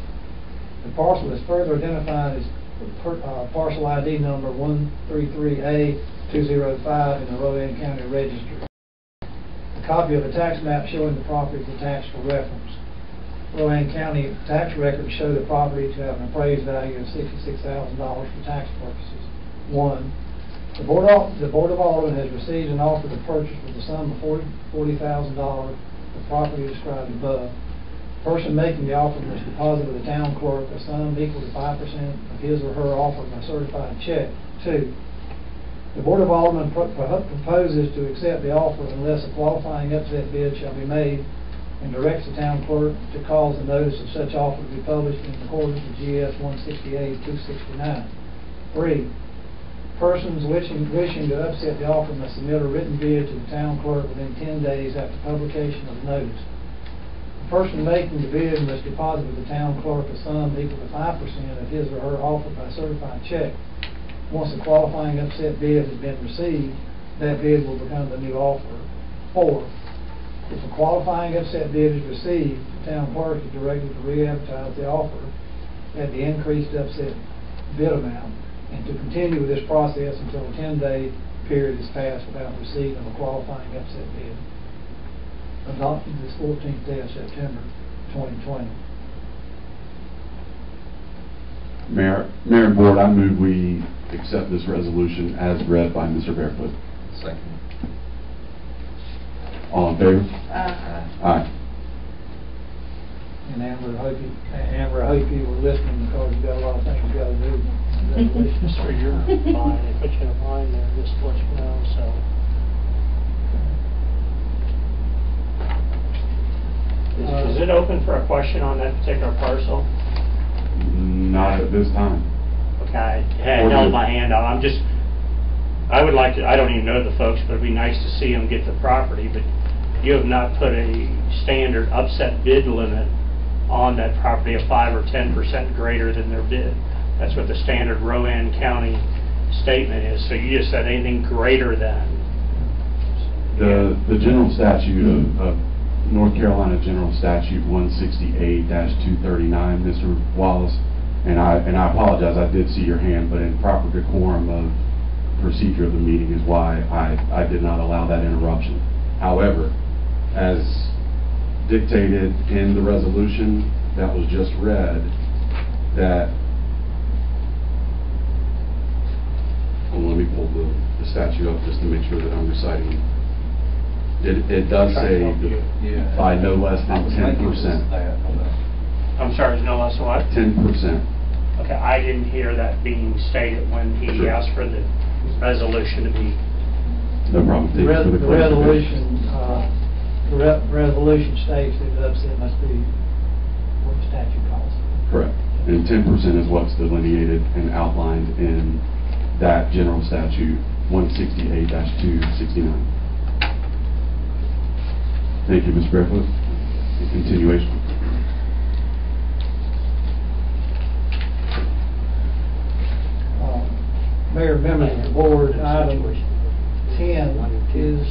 S5: The parcel is further identified as parcel ID number 133A205 in the Rowan County Register. A copy of a tax map showing the property is attached for reference. Rowan County tax records show the property to have an appraised value of $66,000 for tax purposes. 1. The Board of Aldermen has received an offer to purchase with a sum of $40,000 the property described above. The person making the offer must deposit with the town clerk a sum equal to 5% of his or her offer by certified check. 2. The Board of Aldermen proposes to accept the offer unless a qualifying upset bid shall be made, and directs the town clerk to cause the notice of such offer to be published in accordance with GS 168-269. 3. Persons wishing to upset the offer must submit a written bid to the town clerk within 10 days after publication of the notice. The person making the bid must deposit with the town clerk a sum equal to 5% of his or her offer by certified check. Once a qualifying upset bid has been received, that bid will become the new offer. 4. If a qualifying upset bid is received, the town clerk is directed to re-advertise the offer at the increased upset bid amount, and to continue with this process until a 10-day period is passed without receipt of a qualifying upset bid. Adopted this 14th day of September 2020.
S6: Mayor and board, I move we accept this resolution as read by Mr. Barefoot.
S10: Second.
S6: All in favor?
S11: Aye.
S6: Aye.
S5: And Amber, I hope you were listening, because you've got a lot of things you got to do.
S14: Sir, you're fine. They put you in a line there, just to let you know, so.
S4: Is it open for a question on that particular parcel?
S6: Not at this time.
S4: Okay, I had held my hand out. I would like to, I don't even know the folks, but it'd be nice to see them get the property, but you have not put a standard upset bid limit on that property of 5 or 10% greater than their bid. That's what the standard Rowan County statement is. So you just said anything greater than.
S6: The general statute of North Carolina General Statute 168-239, Mr. Wallace, and I apologize, I did see your hand, but in proper decorum of procedure of the meeting is why I did not allow that interruption. However, as dictated in the resolution that was just read, that, well, let me pull the statute up just to make sure that I'm reciting. It does say by no less than 10%.
S4: I'm sorry, no less than what?
S6: 10%.
S4: Okay, I didn't hear that being stated when he
S6: Sure.
S4: asked for the resolution to be.
S6: No problem. Thank you for the clarification.
S5: The resolution states that the upset must be what the statute calls.
S6: Correct. And 10% is what's delineated and outlined in that general statute 168-269. Thank you, Ms. Barefoot. In continuation.
S5: Mayor, members of the board, item 10 is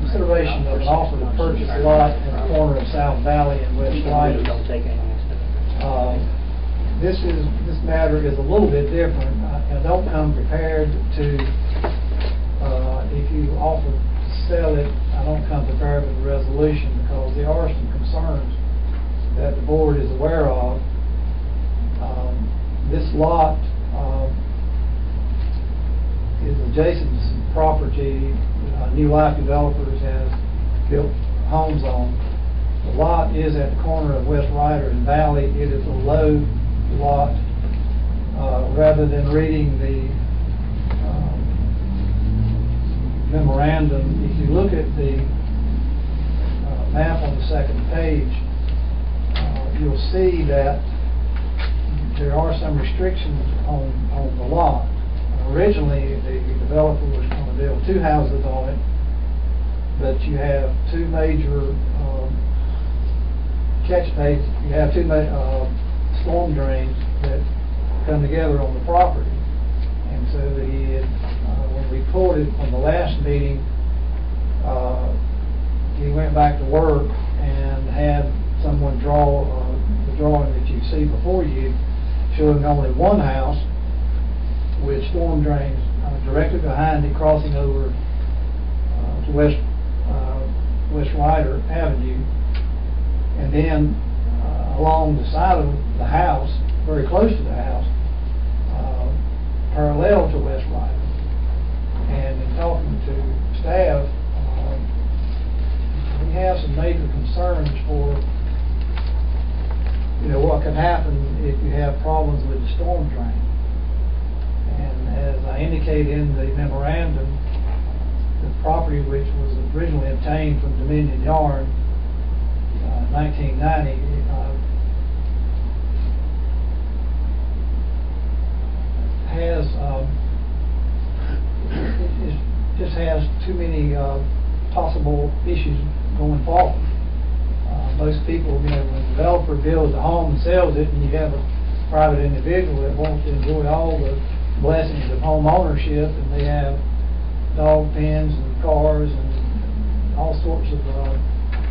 S5: consideration of an offer to purchase a lot in the corner of South Valley and West Landis. This matter is a little bit different. I don't come prepared to, if you offer to sell it, I don't come prepared with a resolution because there are some concerns that the board is aware of. This lot is adjacent to some property New Life Developers has built homes on. The lot is at the corner of West Ryder and Valley. It is a low lot. Rather than reading the memorandum, if you look at the map on the second page, you'll see that there are some restrictions on the lot. Originally, the developer was going to build 2 houses on it, but you have 2 major catch basins. You have 2 storm drains that come together on the property. And so he had, when we reported on the last meeting, he went back to work and had someone draw the drawing that you see before you, showing only 1 house with storm drains directly behind it, crossing over to West Ryder Avenue, and then along the side of the house, very close to the house, parallel to West Ryder. And in talking to staff, we have some major concerns for, what can happen if you have problems with the storm drain. And as I indicated in the memorandum, the property which was originally obtained from Dominion Yarn, 1990, just has too many possible issues going forward. Most people, when a developer builds a home and sells it, and you have a private individual that wants to enjoy all the blessings of home ownership, and they have dog pens and cars and all sorts of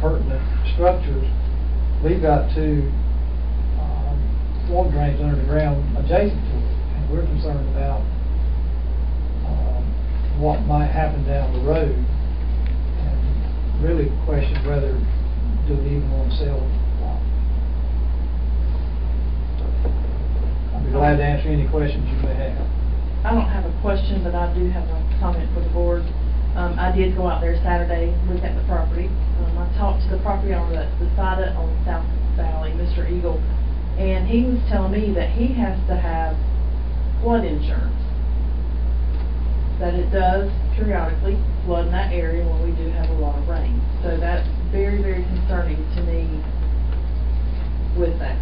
S5: pertinent structures. We've got 2 storm drains under the ground adjacent to it, and we're concerned about what might happen down the road, and really question whether do we even want to sell it. I'd be glad to answer any questions you may have.
S11: I don't have a question, but I do have a comment for the board. I did go out there Saturday, look at the property. I talked to the property owner that beside it on South Valley, Mr. Eagle, and he was telling me that he has to have flood insurance. That it does periodically flood in that area when we do have a lot of rain. So that's very, very concerning to me with that.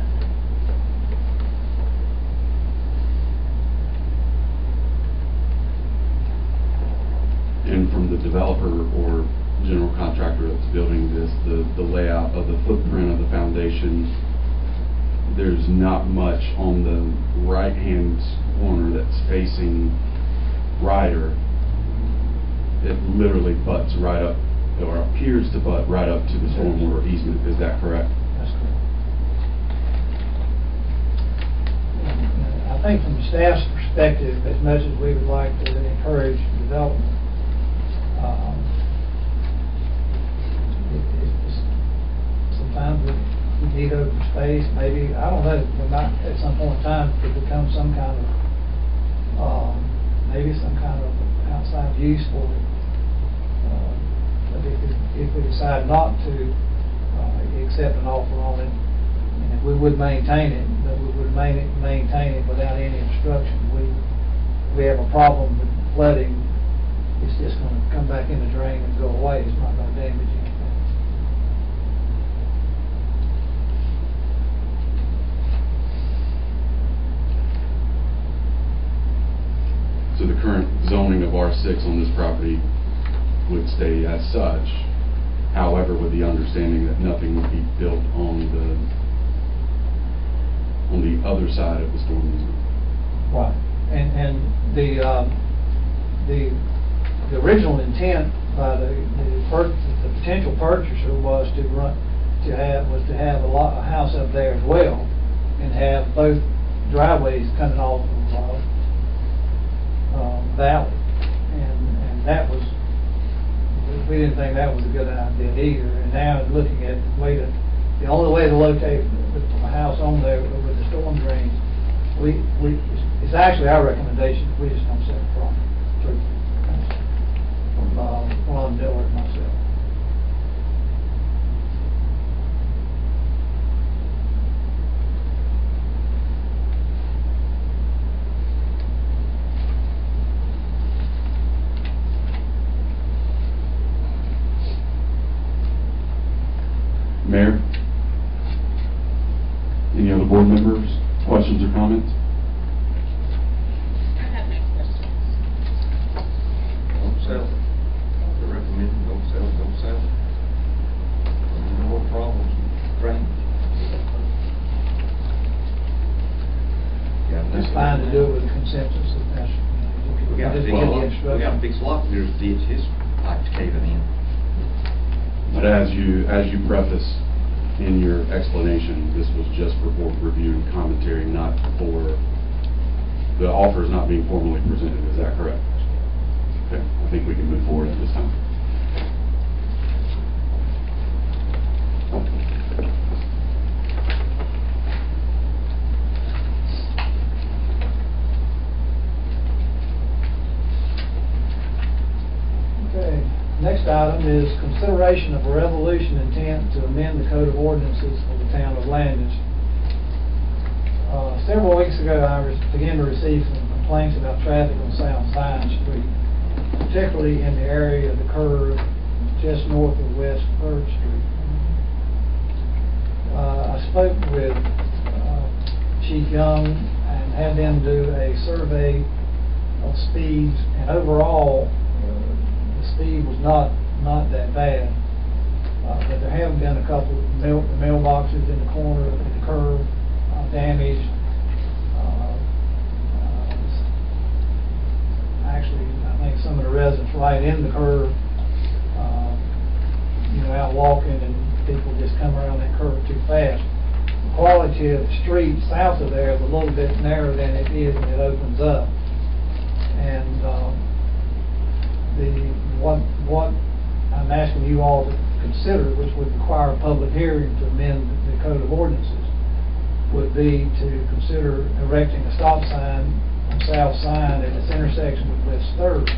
S6: And from the developer or general contractor that's building this, the layout of the footprint of the foundation, there's not much on the right-hand corner that's facing Ryder. It literally butts right up or appears to butt right up to the stormwater easement. Is that correct?
S5: That's correct. I think from the staff's perspective, as much as we would like to encourage development, sometimes we need open space. Maybe, I don't know, we might at some point in time could become some kind of, maybe some kind of outside use for it. But if we decide not to accept an offer on it, and if we would maintain it, but we would maintain it without any obstruction, we have a problem with flooding. It's just going to come back in the drain and go away. It's not going to damage anything.
S6: So the current zoning of R6 on this property would stay as such, however, with the understanding that nothing would be built on the other side of the storm easement.
S5: Right, and the original intent by the potential purchaser was to have a house up there as well, and have both driveways coming off of valley, and that was, we didn't think that was a good idea either. And now looking at the only way to locate a house on there with the storm drains, it's actually our recommendation we just don't sell the property. From Ron Miller and myself.
S6: Mayor? Any other board members? Questions or comments?
S8: I have no questions.
S10: Don't sell it. They're recommending don't sell it, don't sell it. More problems with drainage.
S5: It's fine to do it with a consensus if that's.
S10: We got to fix a lot of this ditch, his pipe's caving in.
S6: But as you preface in your explanation, this was just for board review and commentary, not for, the offer is not being formally presented, is that correct? Okay, I think we can move forward at this time.
S5: Okay, next item is consideration of a resolution intent to amend the Code of Ordinances of the town of Landis. Several weeks ago, I began to receive some complaints about traffic on South Zion Street, particularly in the area of the curve just north of West 3rd Street. I spoke with Chief Young and had them do a survey of speeds, and overall, the speed was not that bad. But there have been a couple of mailboxes in the corner of the curve damaged. Actually, I think some of the residents right in the curve, out walking, and people just come around that curve too fast. The quality of the street south of there is a little bit narrower than it is when it opens up. And what I'm asking you all to consider, which would require a public hearing to amend the Code of Ordinances, would be to consider erecting a stop sign on South Sign at its intersection with West 3rd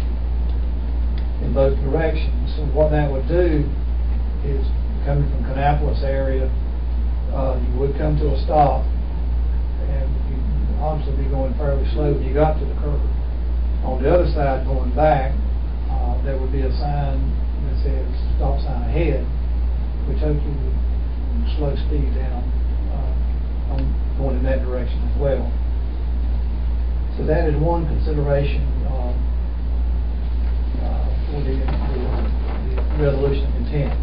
S5: in both directions. So what that would do is, coming from Kannapolis area, you would come to a stop, and you'd obviously be going fairly slow when you got to the curve. On the other side, going back, there would be a sign that says stop sign ahead, which hopefully would slow speed down on going in that direction as well. So that is one consideration for the resolution of intent.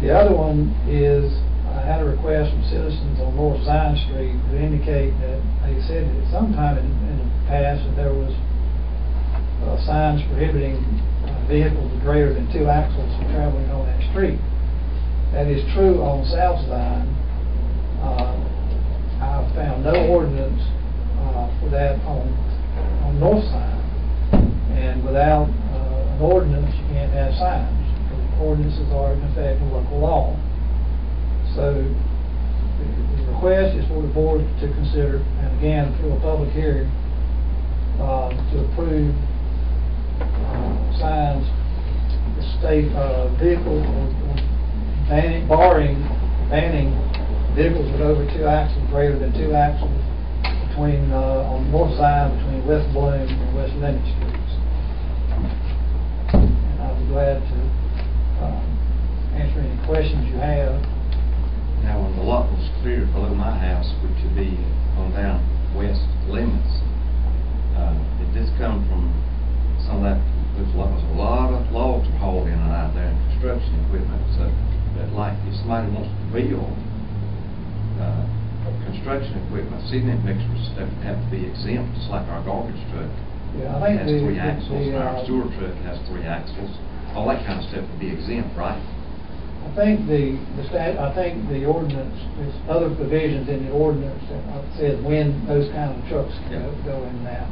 S5: The other one is, I had a request from citizens on North Zion Street to indicate that they said that sometime in the past that there was signs prohibiting vehicles with greater than 2 axles traveling on that street. That is true on South Zion. I've found no ordinance for that on North Zion. And without an ordinance, you can't have signs, because ordinances are in effect a local law. So the request is for the board to consider, and again, through a public hearing, to approve signs, the state vehicles, banning vehicles with over 2 axles, greater than 2 axles, between on North Zion between West Bloom and West Lemon Streets. And I'll be glad to answer any questions you have.
S10: Now, when the lot was cleared below my house, which would be on down west limits, did this come from some of that? There's a lot of logs were hauled in and out there, and construction equipment. So that, like, if somebody wants to build construction equipment, cement mixers have to be exempt, just like our garbage truck.
S5: Yeah, I think
S10: has 3 axles, and our sewer truck has 3 axles. All that kind of stuff would be exempt, right?
S5: I think the ordinance, there's other provisions in the ordinance that says when those kind of trucks can go in and out.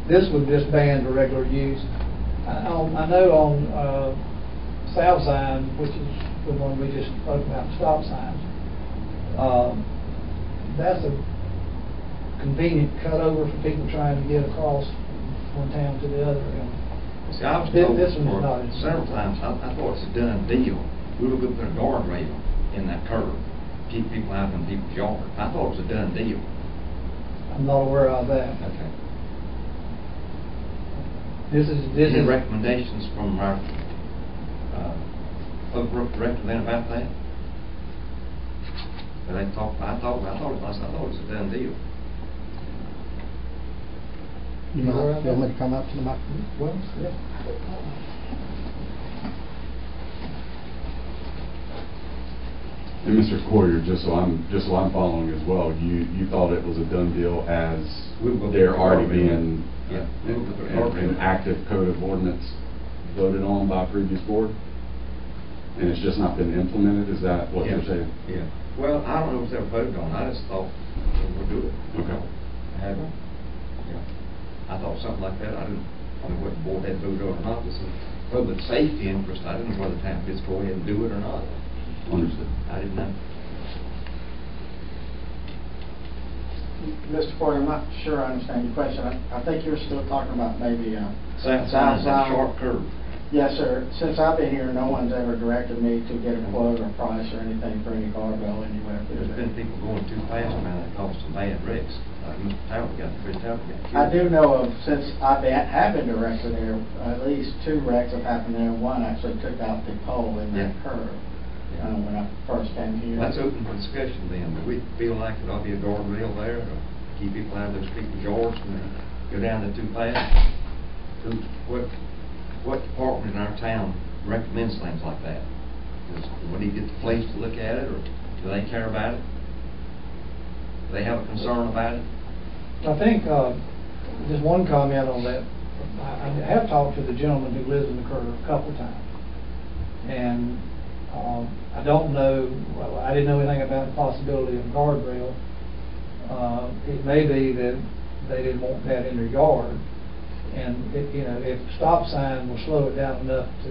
S5: This would just ban the regular use. I know on South Zion, which is the one we just spoke about, stop signs, that's a convenient cutover for people trying to get across one town to the other.
S10: See, I was told
S5: this one's not
S10: several times, I thought it was a done deal. We were going to put a guardrail in that curve, keep people out in people's yards. I thought it was a done deal.
S5: I'm not aware of that.
S10: Okay.
S5: This
S10: Any
S5: is
S10: recommendations from our public director then about that? I thought it was a done deal.
S15: You want me to come up to the microphone? Well, yeah.
S6: And Mr. Courier, just so I'm following as well, you thought it was a done deal as there already being an active code of ordinance voted on by a previous board, and it's just not been implemented. Is that what you're saying?
S10: Yeah. Well, I don't know if it's ever voted on. I just thought we'll do it.
S6: Okay.
S10: I thought something like that. I don't know what the board had voted on or not. This is public safety interest. I didn't know whether the town could go ahead and do it or not.
S6: Understood.
S10: I didn't know.
S15: Mr. Porter, I'm not sure I understand your question. I think you're still talking about maybe
S10: South Side, that sharp curve.
S15: Yes, sir. Since I've been here, no one's ever directed me to get a quote or price or anything for any guardrail anywhere.
S10: There's been people going too fast now that caused some bad wrecks. Mr. Chris Talbot got killed.
S15: I do know of, since I have been director there, at least 2 wrecks have happened there. One actually took out the pole in that curve when I first came here.
S10: That's open for discussion then. Do we feel like there ought to be a guardrail there to keep people out of those people's yards when they go down there too fast? What department in our town recommends things like that? Would he get the police to look at it, or do they care about it? Do they have a concern about it?
S5: I think just one comment on that. I have talked to the gentleman who lives in the curve a couple of times, and I don't know. Well, I didn't know anything about the possibility of a guardrail. It may be that they didn't want that in their yard. And if a stop sign will slow it down enough to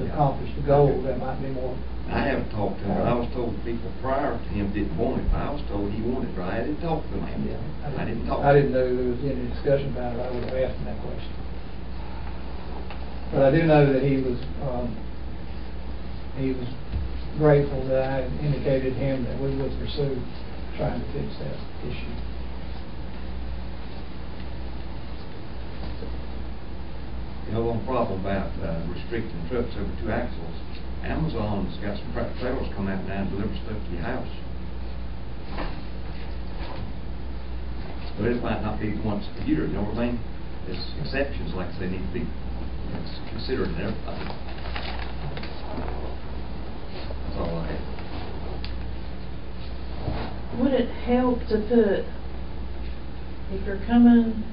S5: accomplish the goal, that might be more.
S10: I haven't talked to him, but I was told people prior to him didn't want it. I was told he wanted it, but I didn't talk to him. I didn't talk.
S5: I didn't know there was any discussion about it. I would have asked him that question. But I do know that he was grateful that I indicated to him that we would pursue trying to fix that issue.
S10: You know, one problem about restricting trucks over 2 axles, Amazon's got some trailers come out now and deliver stuff to your house. But it might not be once a year, you know what I mean? There's exceptions, like they need to be considered and everything. That's all I have.
S11: Would it help to put, if you're coming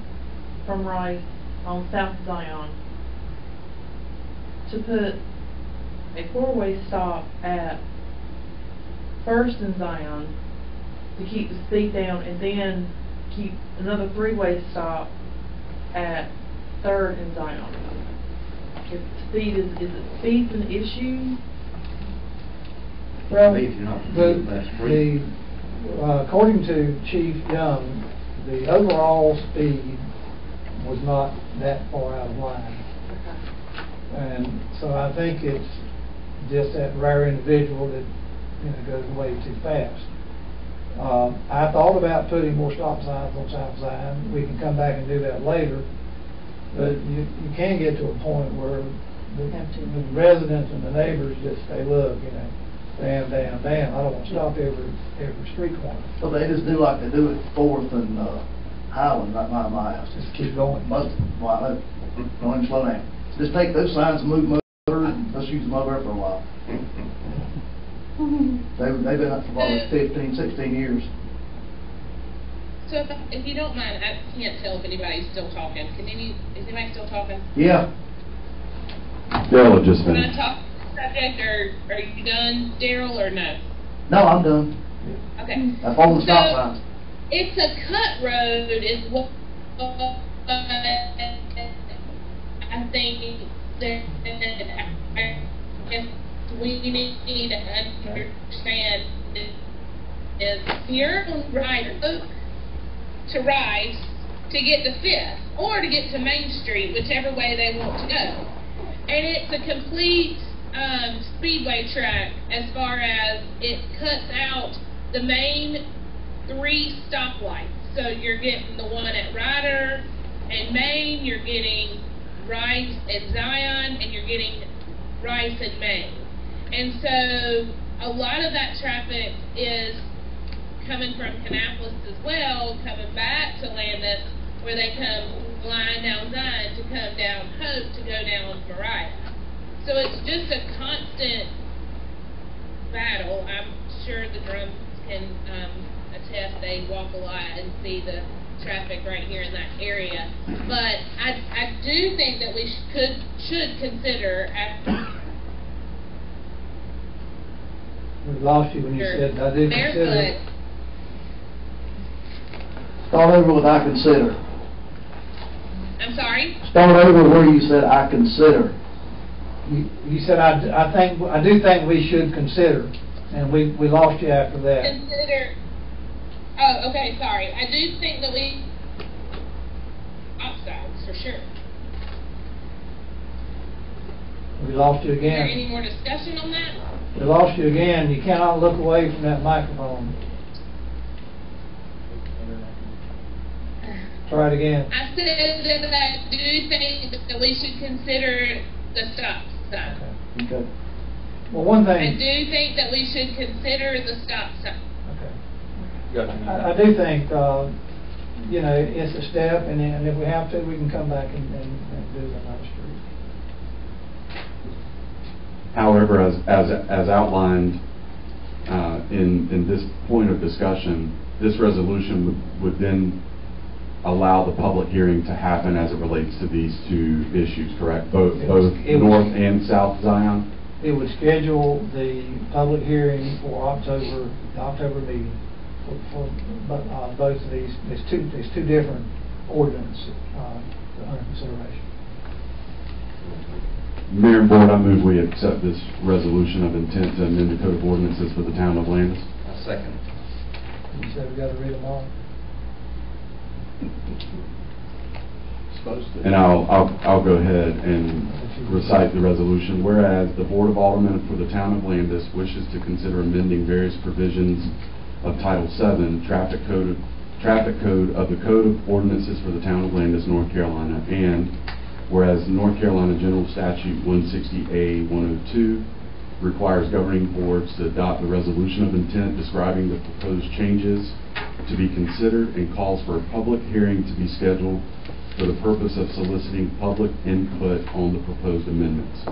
S11: from Wright on South Zion to put a four-way stop at First and Zion to keep the speed down, and then keep another three-way stop at Third and Zion. If speed is it speed's an issue?
S5: Well,
S10: If you're not using that street.
S5: according to Chief Young, the overall speed was not that far out of line. And so I think it's just that rare individual that, goes way too fast. I thought about putting more stop signs on South Zion. We can come back and do that later. But you can get to a point where the residents and the neighbors just say, look, damn, I don't want to stop every street corner.
S12: So they just do like they do at Fourth and Highland, right by my house.
S5: Just keep going.
S12: Don't even slow down. Just take those signs and move them over, and let's use them over there for a while. They've been up for probably 15, 16 years.
S8: So if you don't mind, I can't tell if anybody's still talking. Is anybody still talking?
S12: Yeah.
S6: Daryl had just
S8: Can I
S6: finished.
S8: talk subject, or are you done, Daryl, or no?
S12: No, I'm done.
S8: Okay.
S12: I follow the stop signs.
S8: It's a cut road is what I think that I guess we need to understand is you're on Rider to Rice to get to Fifth or to get to Main Street, whichever way they want to go. And it's a complete speedway track as far as it cuts out the main 3 stoplights. So you're getting the one at Ryder and Main, you're getting Rice and Zion, and you're getting Rice and Main. And so a lot of that traffic is coming from Kannapolis as well, coming back to Landis, where they come line down Zion to come down Hope to go down Mariah. So it's just a constant battle. I'm sure the drums can attest. They walk a lot and see the traffic right here in that area. But I do think that we should consider after.
S5: We lost you when you said, I do consider.
S12: Start over with I consider.
S8: I'm sorry?
S12: Start over where you said I consider.
S5: You said, I do think we should consider, and we lost you after that.
S8: Consider. Oh, okay, sorry. I do think that we upsides for sure.
S5: We lost you
S8: Is there
S5: again.
S8: any more discussion on that?
S5: We lost you again. You cannot look away from that microphone. Try it again.
S8: I said that I do think that we should consider the stop sign.
S5: Okay. Well, one
S8: I
S5: thing.
S8: do think that we should consider the stop sign.
S5: I do think, it's a step, and if we have to, we can come back and do another street.
S6: However, as outlined in this point of discussion, this resolution would then allow the public hearing to happen as it relates to these two issues, correct? Both North and South Zion?
S5: It would schedule the public hearing for the October meeting for both of these. There's two different ordinances under consideration.
S6: Mayor and Board, I move we accept this resolution of intent to amend the Code of Ordinances for the town of Landis.
S10: I second.
S5: You said we got to read them all.
S6: And I'll go ahead and recite the resolution. Whereas the Board of Aldermen for the town of Landis wishes to consider amending various provisions of Title VII, Traffic Code of the Code of Ordinances for the town of Landis, North Carolina, and whereas North Carolina General Statute 160A-102 requires governing boards to adopt a resolution of intent describing the proposed changes to be considered and calls for a public hearing to be scheduled for the purpose of soliciting public input on the proposed amendments.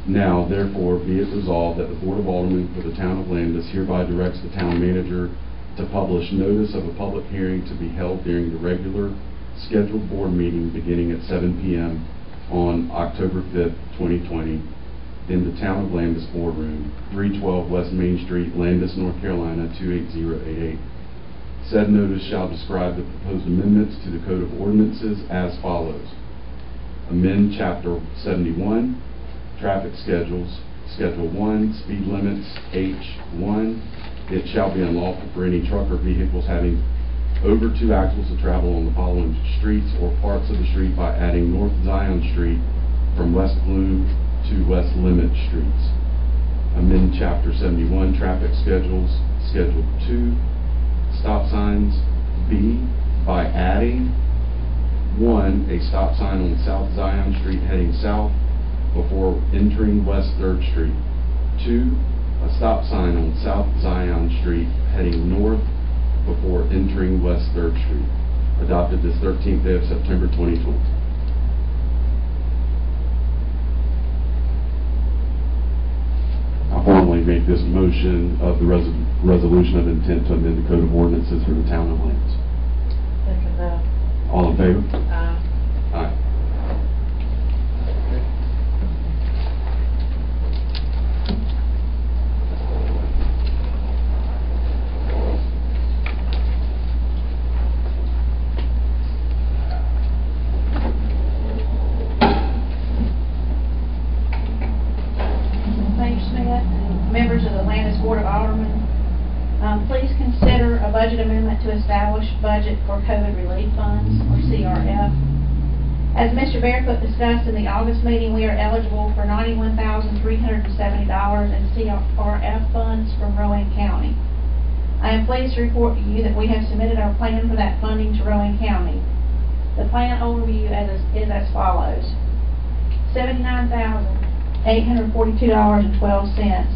S6: Now, therefore, be it resolved that the Board of Aldermen for the town of Landis hereby directs the town manager to publish notice of a public hearing to be held during the regular scheduled board meeting beginning at 7 p.m. on October 5th, 2020, in the Town of Landis Boardroom, 312 West Main Street, Landis, North Carolina, 28088. Said notice shall describe the proposed amendments to the Code of Ordinances as follows. Amend Chapter 71, Traffic Schedules, Schedule 1, Speed Limits, H1. It shall be unlawful for any truck or vehicles having over 2 axles to travel on the following streets or parts of the street by adding North Zion Street from West Bloom to West Limit Streets. Amend Chapter 71, Traffic Schedules, Schedule 2, Stop Signs, B, by adding 1, a stop sign on South Zion Street heading south before entering West 3rd Street. 2, a stop sign on South Zion Street heading north before entering West 3rd Street. Adopted this 13th day of September 2020. I formally make this motion of the resolution of intent to amend the Code of Ordinances for the Town of Landis.
S11: Second that.
S6: All in favor?
S11: Aye.
S6: Aye.
S3: Mayor Smith, members of the Landis Board of Aldermen, please consider a budget amendment to establish budget for COVID relief funds, or CRF. As Mr. Barefoot discussed in the August meeting, we are eligible for $91,370 in CRF funds from Rowan County. I am pleased to report to you that we have submitted our plan for that funding to Rowan County. The plan overview is as follows. $79,842.12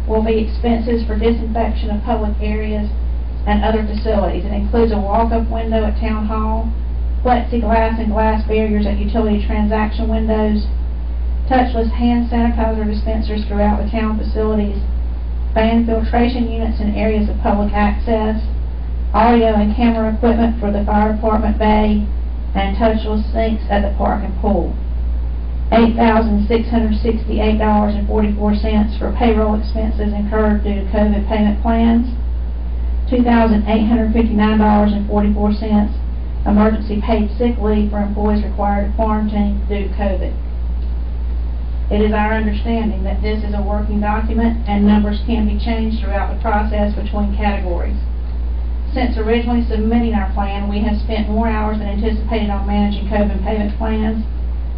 S3: will be expenses for disinfection of public areas and other facilities. It includes a walk-up window at Town Hall, plexiglass and glass barriers at utility transaction windows, touchless hand sanitizer dispensers throughout the town facilities, fan filtration units in areas of public access, audio and camera equipment for the fire department bay, and touchless sinks at the park and pool. $8,668.44 for payroll expenses incurred due to COVID payment plans, $2,859.44 emergency paid sick leave for employees required to quarantine due to COVID. It is our understanding that this is a working document and numbers can be changed throughout the process between categories. Since originally submitting our plan, we have spent more hours than anticipated on managing COVID payment plans.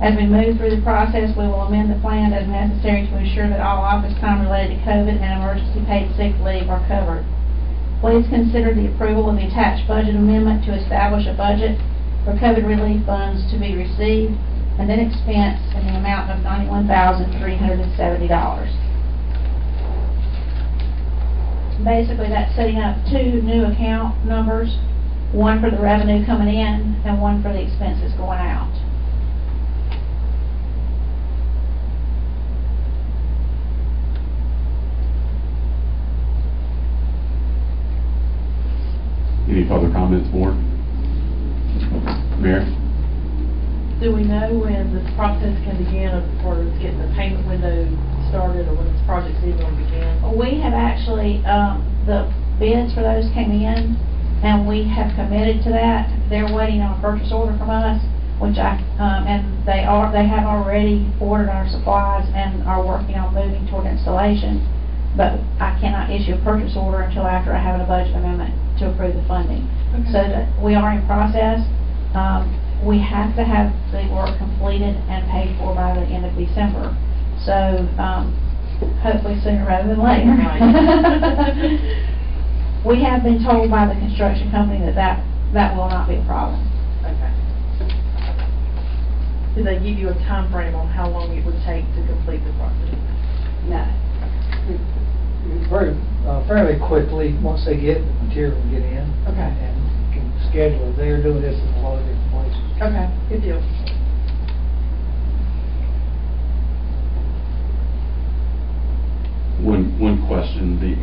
S3: As we move through the process, we will amend the plan as necessary to ensure that all office time related to COVID and emergency paid sick leave are covered. Please consider the approval of the attached budget amendment to establish a budget for COVID relief funds to be received and then expensed in the amount of $91,370. Basically, that's setting up 2 new account numbers, one for the revenue coming in and one for the expenses going out.
S6: Any further comments, board? Mayor?
S11: Do we know when this process can begin for getting the payment window started, or when this project's even going to begin?
S3: We have actually, the bids for those came in, and we have committed to that. They're waiting on a purchase order from us, which and they have already ordered our supplies and are working on moving toward installation. But I cannot issue a purchase order until after I have a budget amendment to approve the funding. Okay. So that we are in process. We have to have the work completed and paid for by the end of December. So hopefully sooner rather than later. Right. We have been told by the construction company that will not be a problem.
S11: Okay. Did they give you a time frame on how long it would take to complete the project?
S3: No.
S5: Fairly quickly, once they get the material get in.
S11: Okay.
S5: And can schedule it. They're doing this in a lot of different places.
S11: Okay, good deal.
S6: One question, the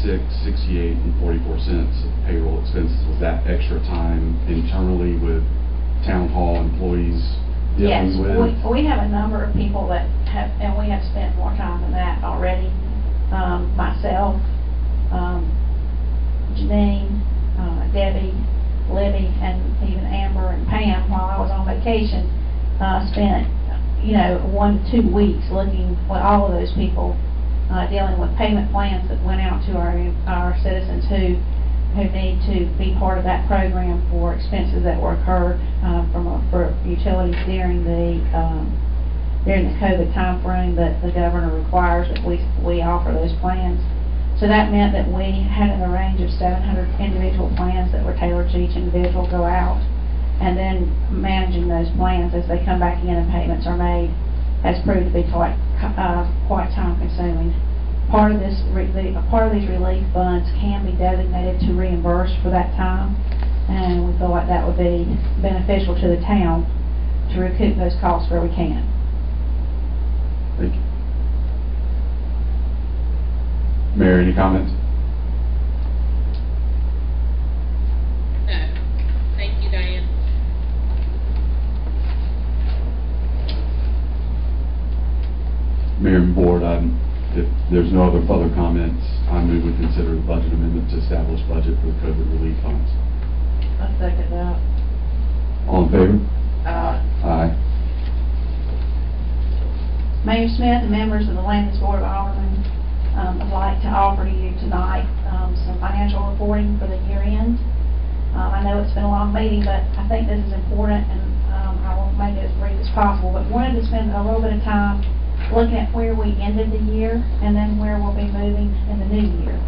S6: $86.68 and 44 cents of payroll expenses, was that extra time internally with town hall employees
S3: Yes,
S6: dealing with?
S3: we have a number of people that have, and we have spent more time than that already. Myself, Janine, Debbie, Libby, and even Amber and Pam, while I was on vacation, spent, 1 to 2 weeks looking with all of those people, dealing with payment plans that went out to our citizens who need to be part of that program for expenses that were incurred for utilities during the COVID timeframe that the governor requires that we offer those plans. So that meant that we had in the range of 700 individual plans that were tailored to each individual go out, and then managing those plans as they come back in and payments are made has proved to be quite time consuming. Part of these relief funds can be designated to reimburse for that time, and we feel like that would be beneficial to the town to recoup those costs where we can.
S6: Thank you. Mayor, any comments?
S8: No. Thank you, Diane.
S6: Mayor and Board, if there's no other further comments, I move we consider the budget amendment to establish budget for the COVID relief funds.
S3: I second that.
S6: All in favor?
S3: Aye.
S6: Aye.
S3: Mayor Smith and members of the Landis Board of Aldermen would like to offer to you tonight some financial reporting for the year end. I know it's been a long meeting, but I think this is important, and I will make it as brief as possible, but wanted to spend a little bit of time looking at where we ended the year and then where we'll be moving in the new year.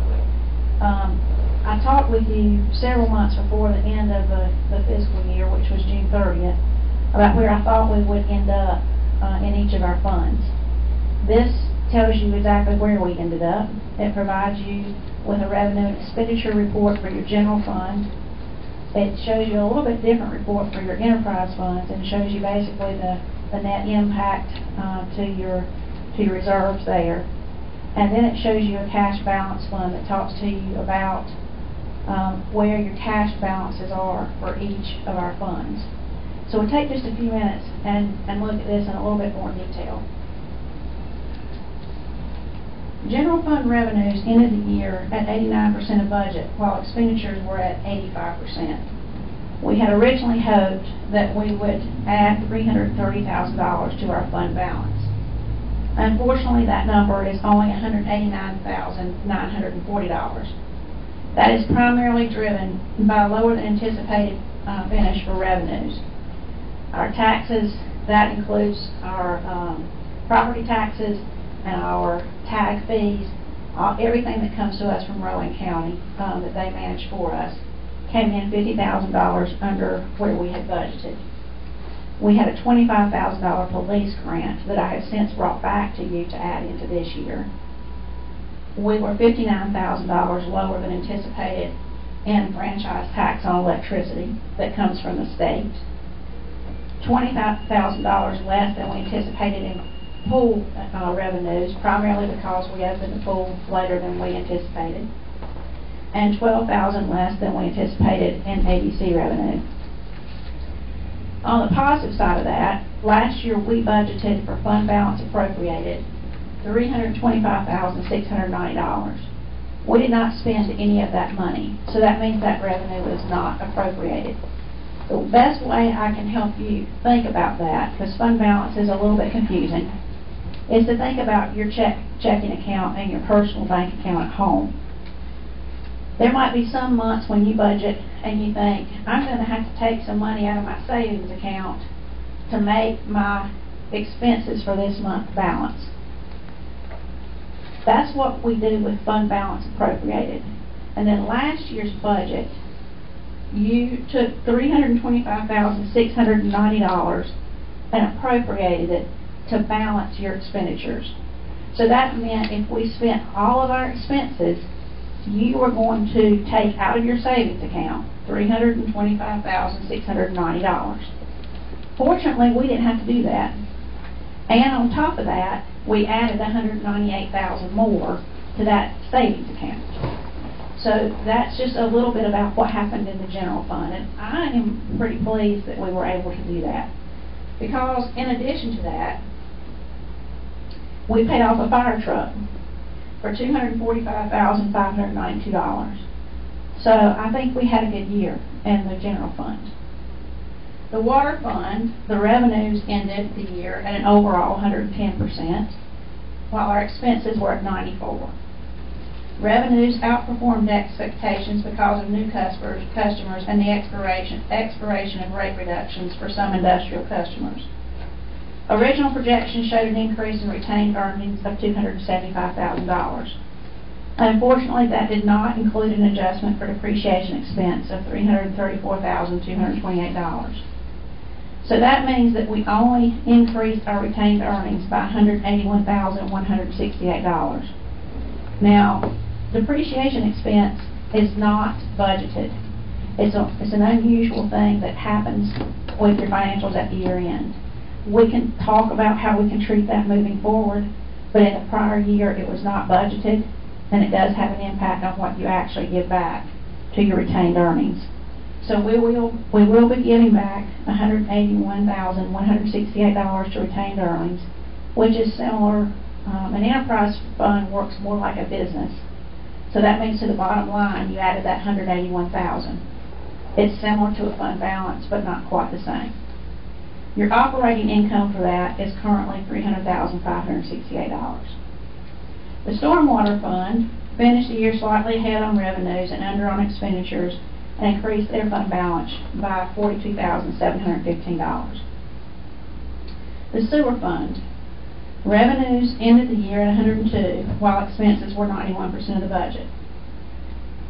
S3: I talked with you several months before the end of the fiscal year, which was June 30th, about where I thought we would end up in each of our funds. This tells you exactly where we ended up. It provides you with a revenue and expenditure report for your general fund. It shows you a little bit different report for your enterprise funds, and shows you basically the net impact to your reserves there. And then it shows you a cash balance fund that talks to you about where your cash balances are for each of our funds. So we'll take just a few minutes and look at this in a little bit more detail. General fund revenues ended the year at 89% of budget, while expenditures were at 85%. We had originally hoped that we would add $330,000 to our fund balance. Unfortunately, that number is only $189,940. That is primarily driven by lower than anticipated finish for revenues. Our taxes, that includes our property taxes and our tag fees, everything that comes to us from Rowan County that they manage for us, came in $50,000 under where we had budgeted. We had a $25,000 police grant that I have since brought back to you to add into this year. We were $59,000 lower than anticipated in franchise tax on electricity that comes from the state. $20,000 less than we anticipated in pool revenues, primarily because we opened the pool later than we anticipated, and $12,000 less than we anticipated in ABC revenue. On the positive side of that, last year we budgeted for fund balance appropriated $325,690. We did not spend any of that money, so that means that revenue was not appropriated. The best way I can help you think about that, because fund balance is a little bit confusing, is to think about your checking account and your personal bank account at home. There might be some months when you budget and you think, I'm going to have to take some money out of my savings account to make my expenses for this month balance. That's what we do with fund balance appropriated. And then last year's budget, you took $325,690 and appropriated it to balance your expenditures. So that meant if we spent all of our expenses, you were going to take out of your savings account $325,690. Fortunately, we didn't have to do that. And on top of that, we added $198,000 more to that savings account. So that's just a little bit about what happened in the general fund, and I am pretty pleased that we were able to do that. Because in addition to that, we paid off a fire truck for $245,592. So I think we had a good year in the general fund. The water fund, the revenues ended the year at an overall 110%, while our expenses were at 94%. Revenues outperformed expectations because of new customers and the expiration of rate reductions for some industrial customers. Original projections showed an increase in retained earnings of $275,000. Unfortunately, that did not include an adjustment for depreciation expense of $334,228. So that means that we only increased our retained earnings by $181,168. Now, depreciation expense is not budgeted. It's an unusual thing that happens with your financials at the year end. We can talk about how we can treat that moving forward, but in the prior year it was not budgeted, and it does have an impact on what you actually give back to your retained earnings. So we will be giving back $181,168 to retained earnings, which is similar. An enterprise fund works more like a business. So that means to the bottom line, you added that $181,000. It's similar to a fund balance, but not quite the same. Your operating income for that is currently $300,568. The stormwater fund finished the year slightly ahead on revenues and under on expenditures, and increased their fund balance by $42,715. The sewer fund. Revenues ended the year at 102, while expenses were 91% of the budget.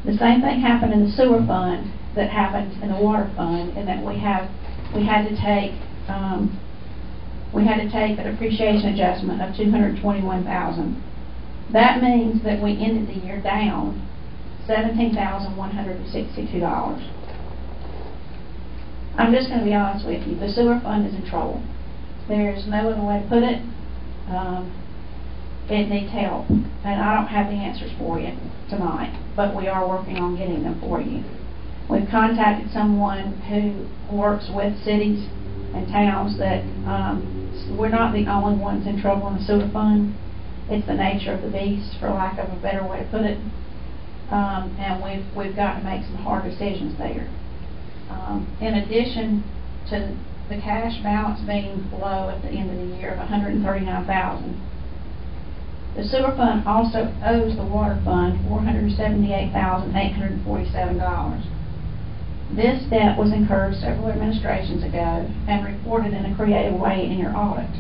S3: The same thing happened in the sewer fund that happened in the water fund, in that we had to take a depreciation adjustment of $221,000. That means that we ended the year down $17,162. I'm just going to be honest with you. The sewer fund is in trouble. There's no other way to put it. It needs help, and I don't have the answers for you tonight, but we are working on getting them for you. We've contacted someone who works with cities and towns that we're not the only ones in trouble in the sewer fund. It's the nature of the beast, for lack of a better way to put it, and we've got to make some hard decisions there. In addition to the cash balance being low at the end of the year of $139,000. The sewer fund also owes the water fund $478,847. This debt was incurred several administrations ago and reported in a creative way in your audit.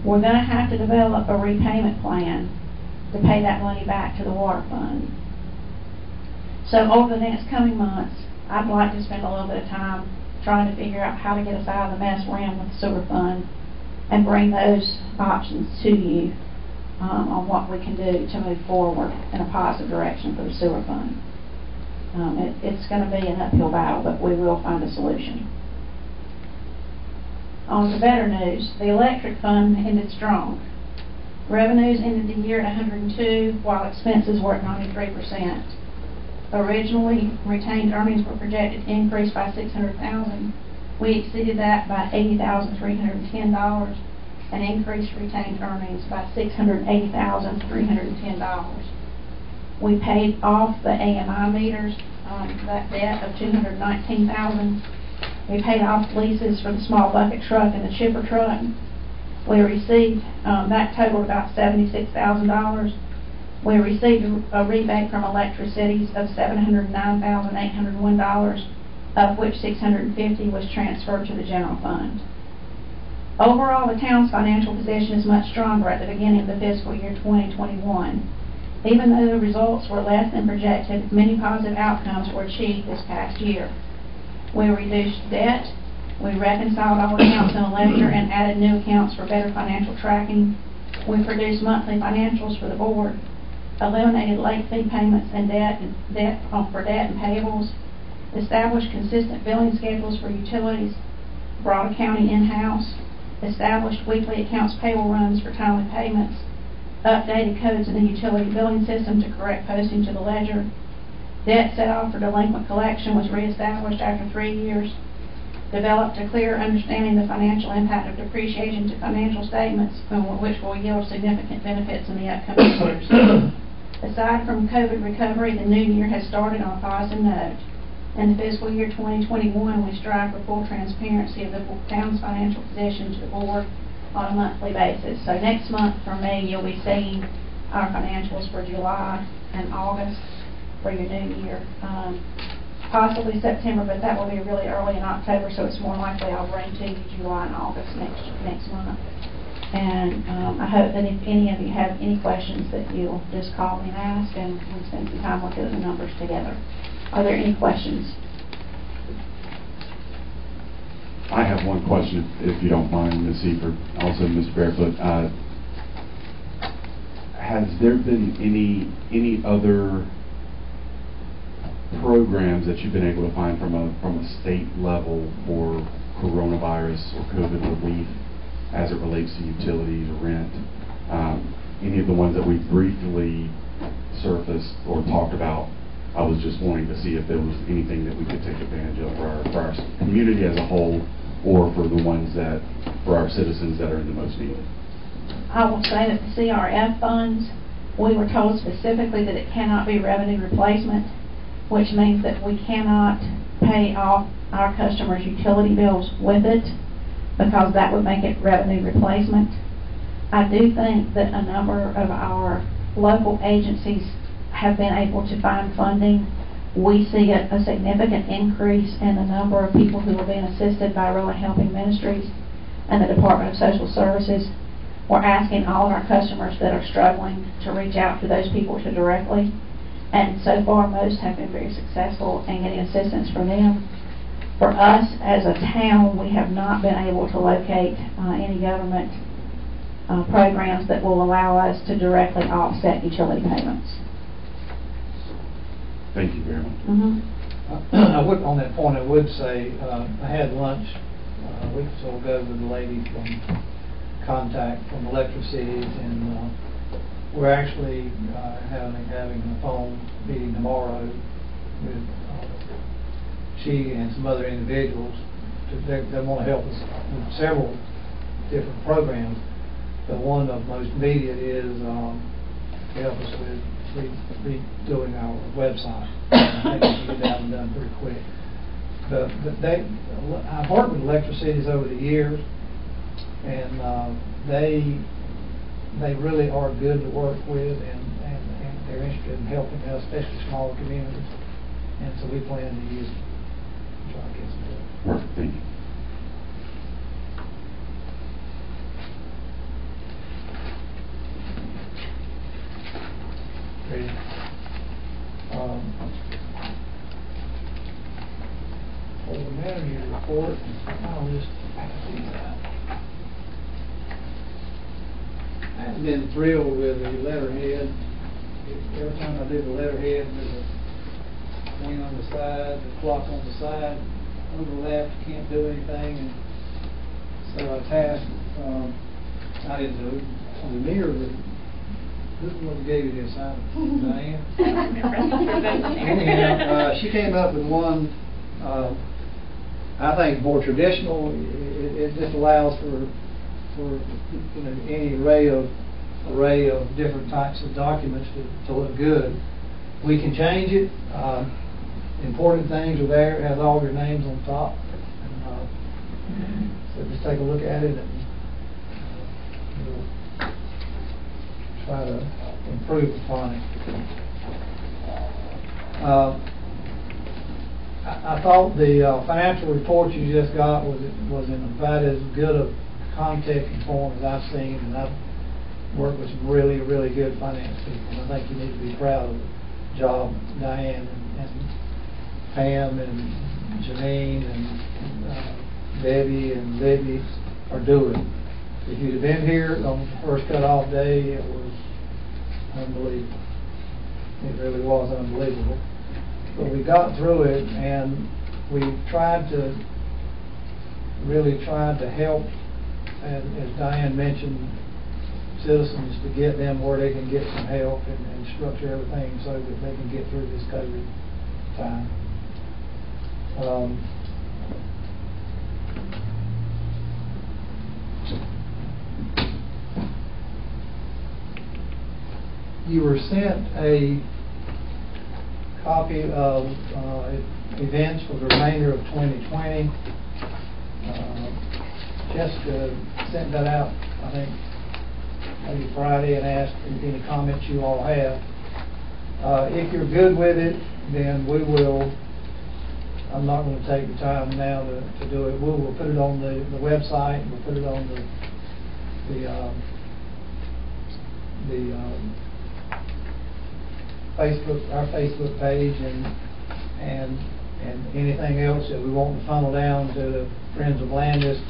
S3: We're going to have to develop a repayment plan to pay that money back to the water fund. So over the next coming months, I'd like to spend a little bit of time trying to figure out how to get us out of the mess we're in with the sewer fund and bring those options to you on what we can do to move forward in a positive direction for the sewer fund. It's going to be an uphill battle, but we will find a solution. On the better news, the electric fund ended strong. Revenues ended the year at 102, while expenses were at 93%. Originally, retained earnings were projected to increase by $600,000. We exceeded that by $80,310 and increased retained earnings by $680,310. We paid off the AMI meters, that debt of $219,000. We paid off leases for the small bucket truck and the chipper truck. We received, that totaled about $76,000. We received a rebate from electricities of $709,801, of which $650 was transferred to the general fund. Overall, the town's financial position is much stronger at the beginning of the fiscal year 2021. Even though the results were less than projected, many positive outcomes were achieved this past year. We reduced debt, we reconciled all accounts in a ledger and added new accounts for better financial tracking. We produced monthly financials for the board, eliminated late fee payments and debt and payables, established consistent billing schedules for utilities, brought accounting in-house, established weekly accounts payable runs for timely payments, updated codes in the utility billing system to correct posting to the ledger. Debt set off for delinquent collection was reestablished after 3 years. Developed a clear understanding of the financial impact of depreciation to financial statements, which will yield significant benefits in the upcoming years. Aside from COVID recovery, the new year has started on a positive note. In the fiscal year 2021, we strive for full transparency of the town's financial position to the board on a monthly basis. So next month, for me, you'll be seeing our financials for July and August for your new year. Possibly September, but that will be really early in October, so it's more likely I'll bring to you July and August next month. And I hope that if any of you have any questions that you'll just call me and ask, and we'll spend some time looking at the numbers together. Are there any questions?
S6: I have one question, if you don't mind, Ms. Seifert, also Mr. Barefoot. Has there been any other programs that you've been able to find from a state level for coronavirus or COVID relief as it relates to utilities or rent? Any of the ones that we briefly surfaced or talked about, I was just wanting to see if there was anything that we could take advantage of for our community as a whole, or for the ones for our citizens that are in the most need.
S3: I will say that the CRF funds, we were told specifically that it cannot be revenue replacement, which means that we cannot pay off our customers' utility bills with it, because that would make it revenue replacement. I do think that a number of our local agencies have been able to find funding. We see a significant increase in the number of people who are being assisted by Rowan Helping Ministries and the Department of Social Services. We're asking all of our customers that are struggling to reach out to those people directly. And so far, most have been very successful in getting assistance from them. For us, as a town, we have not been able to locate any government programs that will allow us to directly offset utility payments.
S6: Thank you very much.
S5: I would, on that point, I would say, I had lunch a week or so ago with a lady from Contact from Electric Cities, and we're actually having a phone meeting tomorrow with she and some other individuals. They want to help us with several different programs, but one of the most immediate is to help us with redoing our website. I think we can get that one done pretty quick. I've worked with Electric Cities over the years, and they really are good to work with, and they're interested in helping us, especially smaller communities. And so we plan to use them. Try to get some help.
S6: Perfect. Thank you.
S5: Ready? For the manager's report, I'll just pass these out. I haven't been thrilled with the letterhead. Every time I do the letterhead, there's a wing on the side, the clock on the side, overlap, can't do anything. And so I tasked, I didn't do it, on the mirror, who gave you the assignment? Diane? Anyhow, she came up with one, I think more traditional. It just allows for any array of different types of documents to look good. We can change it. Important things are there. It has all your names on top. And, so just take a look at it, and we'll try to improve upon it. I thought the financial report you just got was in about as good a context and form as I've seen, and I've worked with some really, really good finance people, and I think you need to be proud of the job Diane and Pam and Janine and Debbie and Libby are doing. If you'd have been here on the first cutoff day, it was unbelievable. It really was unbelievable. But we got through it, and we really tried to help, as Diane mentioned, citizens to get them where they can get some help and structure everything so that they can get through this COVID time. You were sent a copy of events for the remainder of 2020. Jessica sent that out, I think, maybe Friday, and asked any comments you all have. If you're good with it, then we will, I'm not going to take the time now to do it. We'll put it on the website, we'll put it on the our Facebook page, and anything else that we want to funnel down to the Friends of Landis.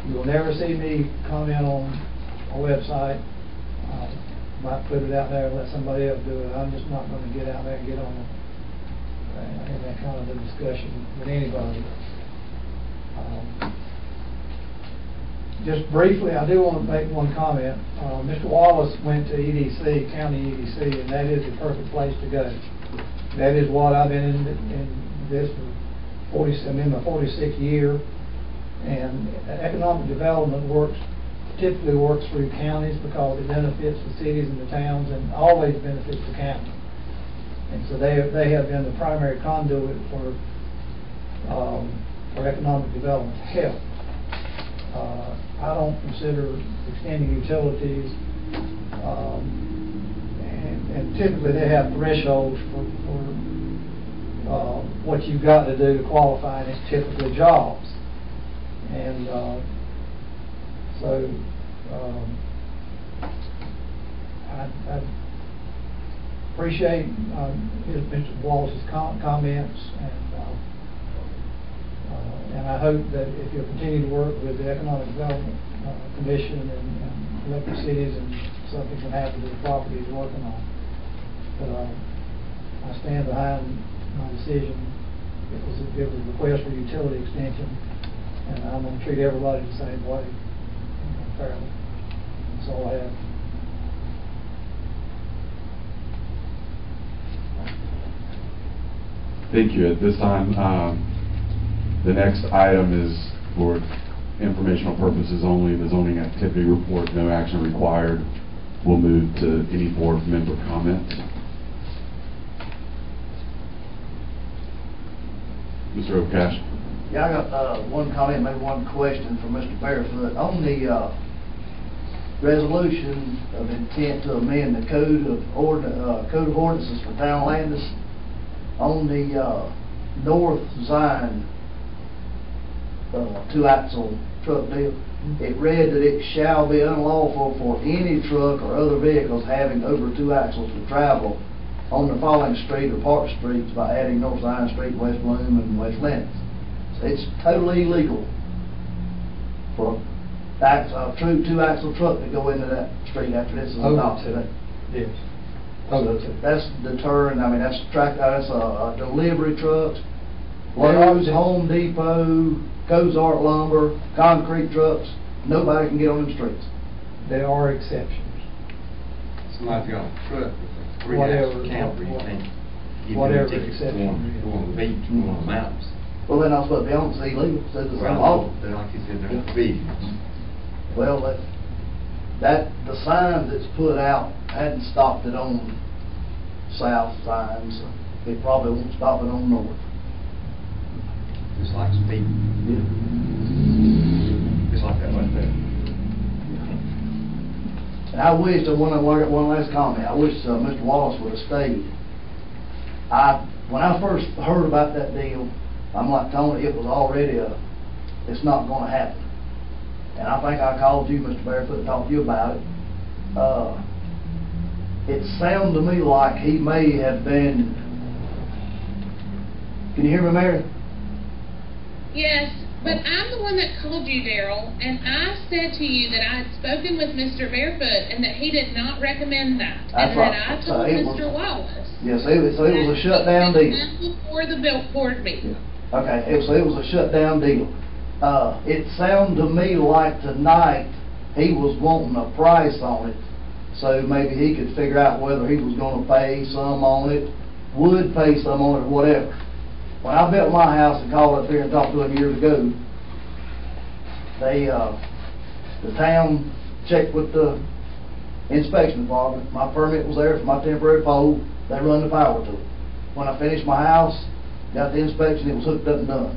S5: You will never see me comment on a website. Might put it out there and let somebody else do it. I'm just not going to get out there and get on in that kind of a discussion with anybody. Just briefly, I do want to make one comment. Mr. Wallace went to EDC, county EDC, and that is the perfect place to go. That is what I've been in this for I'm in my 46th year, and economic development typically works through counties because it benefits the cities and the towns, and always benefits the county. And so they have been the primary conduit for economic development help. I don't consider extending utilities, and typically they have thresholds for what you've got to do to qualify, and it's typically jobs. And so I appreciate Mr. Wallace's comments, and I hope that if you'll continue to work with the Economic Development Commission and elected cities, and something can happen to the property he's working on. But I stand behind my decision. It was a request for utility extension, and I'm going to treat everybody the same way, fairly. That's all I have.
S6: Thank you. At this time, the next item is for informational purposes only, the zoning activity report, no action required. We'll move to any board member comments. Mr. O'Cash.
S12: Yeah, I got one comment, maybe one question for Mr. Barefoot. On the resolution of intent to amend the code of ordinances for town Landis, on the North Zion two-axle truck deal, it read that it shall be unlawful for any truck or other vehicles having over two axles to travel on the following street or part streets by adding North Zion Street, West Bloom, and West Landis. So it's totally illegal for a true two-axle truck to go into that street after this is adopted.
S5: Yes.
S12: So that's deterring. I mean, that's a delivery trucks, Lowe's, Home Depot, Cozart Lumber, concrete trucks. Nobody can get on the streets.
S5: There are exceptions.
S10: Somebody's got a truck with a
S5: Whatever,
S10: camper, you can't give
S5: whatever
S10: them tickets.
S5: exception.
S10: Go on the beach, go on the mountains.
S12: Well, they're not supposed to be on. It's illegal. It says it's
S10: Well,
S12: unlawful.
S10: they're like you said, they're vehicles.
S12: Well, the sign that's put out hadn't stopped it on south signs. So it probably won't stop it on north.
S10: Just like speed.
S12: Yeah.
S10: Just like that right there.
S12: And I wish, one last comment, I wish Mr. Wallace would have stayed. When I first heard about that deal, I'm like Tony, it was already it's not going to happen. And I think I called you, Mr. Barefoot, and talked to you about it. It sounded to me like he may have been, can you hear me, Mary?
S8: Yes, but I'm the one that called you, Daryl, and I said to you that I had spoken with Mr. Barefoot and that he did not recommend that.
S12: That's
S8: and
S12: right.
S8: that I told Mr. Wallace.
S12: Yes, so it was a shutdown deal.
S8: Before the board meeting.
S12: Yeah. Okay, so it was a shutdown deal. It sounded to me like tonight he was wanting a price on it, so maybe he could figure out whether he was gonna pay some on it, would pay some on it, or whatever. When I built my house and called up here and talked to him years ago, they, the town checked with the inspection department. My permit was there for my temporary pole. They run the power to it. When I finished my house, got the inspection, it was hooked up and done.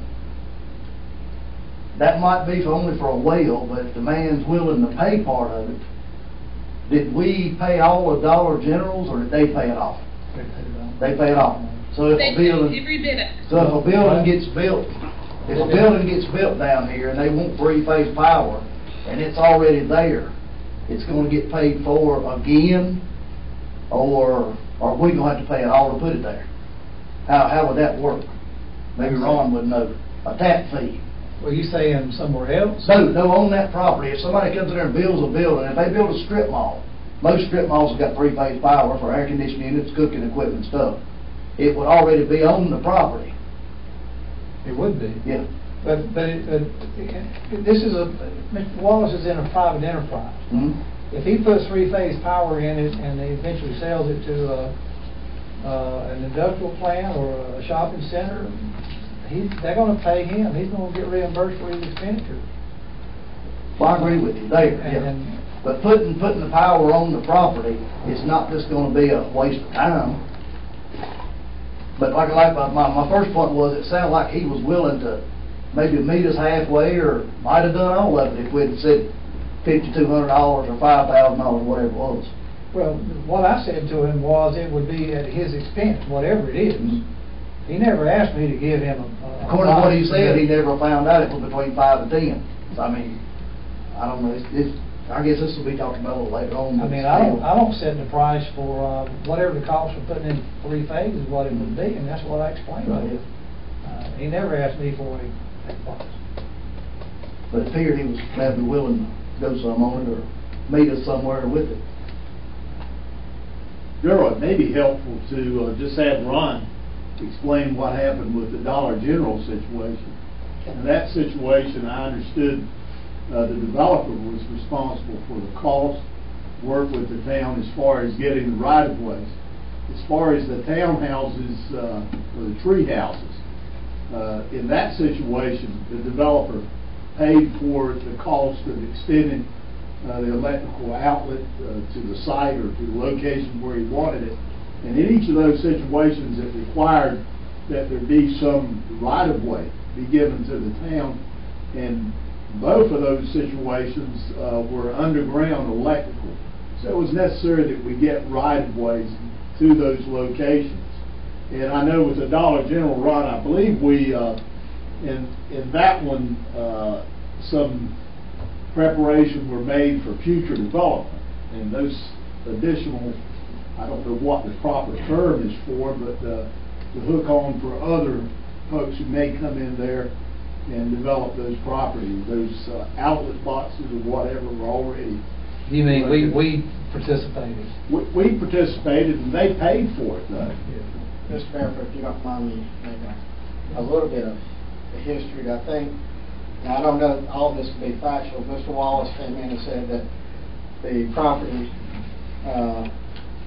S12: That might be only for a well, but if the man's willing to pay part of it, did we pay all the Dollar Generals, or did they pay it off? They pay it off. So if
S8: They
S12: a building,
S8: paid every bit of it.
S12: so if a building gets built, if a building gets built down here and they want three-phase power, and it's already there, it's gonna get paid for again, or are we gonna have to pay it all to put it there? How would that work? Maybe Ron would know. A tap fee.
S5: Well, you saying somewhere else?
S12: No, on that property. If somebody comes in there and builds a building, if they build a strip mall, most strip malls have got three-phase power for air conditioning units, cooking equipment, stuff. It would already be on the property.
S5: It would be.
S12: Yeah.
S5: But this is Mr. Wallace is in a private enterprise.
S12: Mm-hmm.
S5: If he puts three-phase power in it and he eventually sells it to an industrial plant or a shopping center, they're going to pay him. He's going to get reimbursed for his expenditure.
S12: Well, I agree with you there. But putting the power on the property is not just going to be a waste of time. But like my first point was, it sounded like he was willing to maybe meet us halfway, or might have done all of it if we'd said $5,200 or $5,000, whatever it was.
S5: Well, what I said to him was it would be at his expense, whatever it is.
S12: Mm-hmm.
S5: He never asked me to give him a
S12: according to what he said, he never found out it was between 5 and 10. So I mean, I don't know. I guess this will be talked about a little later on.
S5: I mean, I don't set the price for whatever the cost of putting in three phases, what it would be, and that's what I explained to him. He never asked me for a price.
S12: But it appeared he was maybe willing to go some on it or meet us somewhere with it.
S16: Gerald, it may be helpful to just have Ron explain what happened with the Dollar General situation. In that situation, I understood the developer was responsible for the cost, work with the town as far as getting the right-of-ways. As far as the townhouses or the tree houses, in that situation, the developer paid for the cost of extending the electrical outlet to the site or to the location where he wanted it. And in each of those situations, it required that there be some right-of-way be given to the town, and both of those situations were underground electrical. So it was necessary that we get right-of-ways to those locations. And I know with the Dollar General, Ron, I believe we, in that one, some preparation were made for future development. And those additional, I don't know what the proper term is for, but the hook on for other folks who may come in there and develop those properties, those outlet boxes or whatever were already.
S5: You mean we participated?
S16: We participated and they paid for it though.
S15: Yeah. Mr. Fairford, if you don't mind me making a little bit of the history, I think, now I don't know if all this can be factual. Mr. Wallace came in and said that the property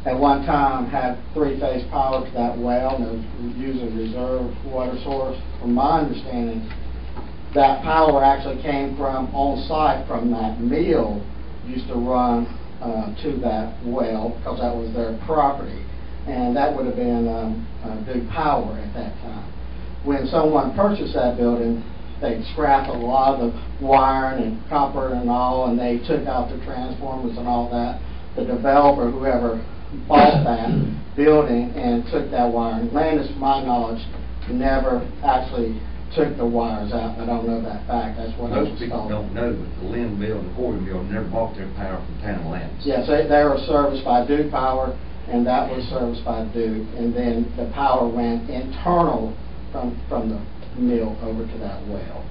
S15: at one time had three-phase power to that well, and it was using reserve water source. From my understanding, that power actually came from on site from that mill used to run to that well because that was their property, and that would have been Duke Power at that time. When someone purchased that building, they scrapped a lot of the wiring and copper and all, and they took out the transformers and all that. The developer, whoever bought that building and took that wiring, Landis, to my knowledge, never actually took the wires out. I don't know that fact. That's what
S10: most people don't know, but the Lynn Mill and the Corbin Mill never bought their power from town of Landis.
S15: Yes, they were serviced by Duke Power, and that was serviced by Duke, and then the power went internal from the mill over to that well.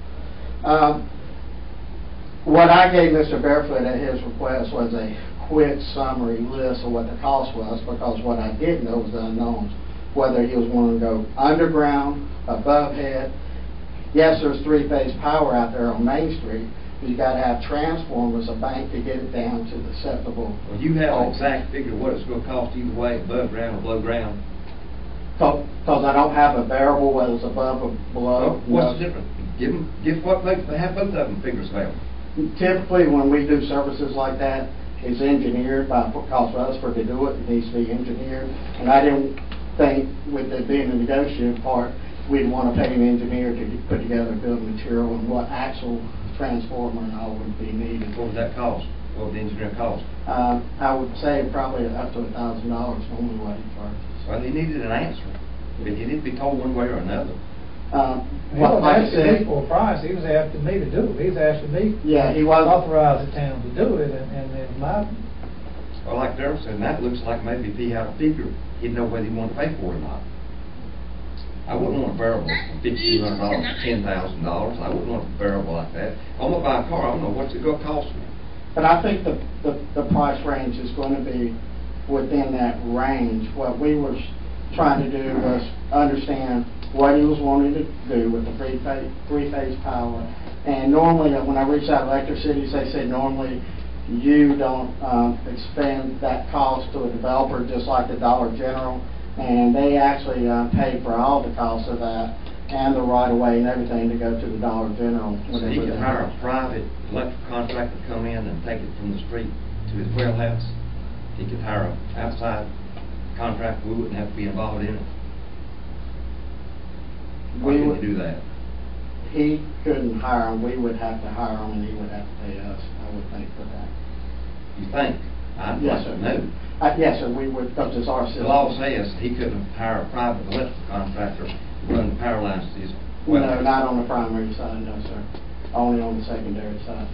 S15: What I gave Mr. Barefoot at his request was a quick summary list of what the cost was, because what I didn't know was the unknowns, whether he was wanting to go underground, above head. Yes, there's three-phase power out there on Main Street, You gotta have transformers, a bank to get it down to the acceptable.
S10: Well, you have an exact figure what it's gonna cost either way, above ground or below ground.
S15: Because I don't have a variable whether it's above or below.
S10: What's the difference? Give what makes, have both of them figures available.
S15: Typically, when we do services like that, it's engineered by, because for us for to do it, it needs to be engineered. And I didn't think, with it being a negotiating part, we'd want to pay an engineer to put together a bill of material and what actual transformer and all would be needed.
S10: What would that cost? What would the engineer cost?
S15: I would say probably up to $1,000 normally what he charges.
S10: Well, he needed an answer. He needed to be told one way or another.
S5: He wasn't asking me for a price, he was asking me to do it, he was asking me
S15: he was
S5: to authorize the town to do it, and my...
S10: Well, like Darryl said, that looks like maybe if he had a figure, he'd know whether he wanted to pay for it or not. I wouldn't want a variable from $5,200 to $10,000. I wouldn't want a variable like that. I'm gonna buy a car, I don't know what's it gonna cost me.
S15: But I think the price range is going to be within that range. What we were trying to do was understand what he was wanting to do with the three-phase power. And normally, when I reached out to electric cities, they said normally you don't expend that cost to a developer just like the Dollar General. And they actually pay for all the costs of that and the right-of-way and everything to go to the Dollar General.
S10: So he could hire a private electric contractor to come in and take it from the street to his well house. He could hire an outside contractor, we wouldn't have to be involved in it. Why couldn't he do that?
S15: He couldn't hire him, we would have to hire him and he would have to pay us, I would think, for that.
S10: You think? I'd
S15: Yes,
S10: like
S15: sir.
S10: to know.
S15: Yes, sir, we would, because it's our system.
S10: The law says he couldn't hire a private electrical contractor to run the power lines to his well.
S15: No, not on the primary side, no, sir. Only on the secondary side.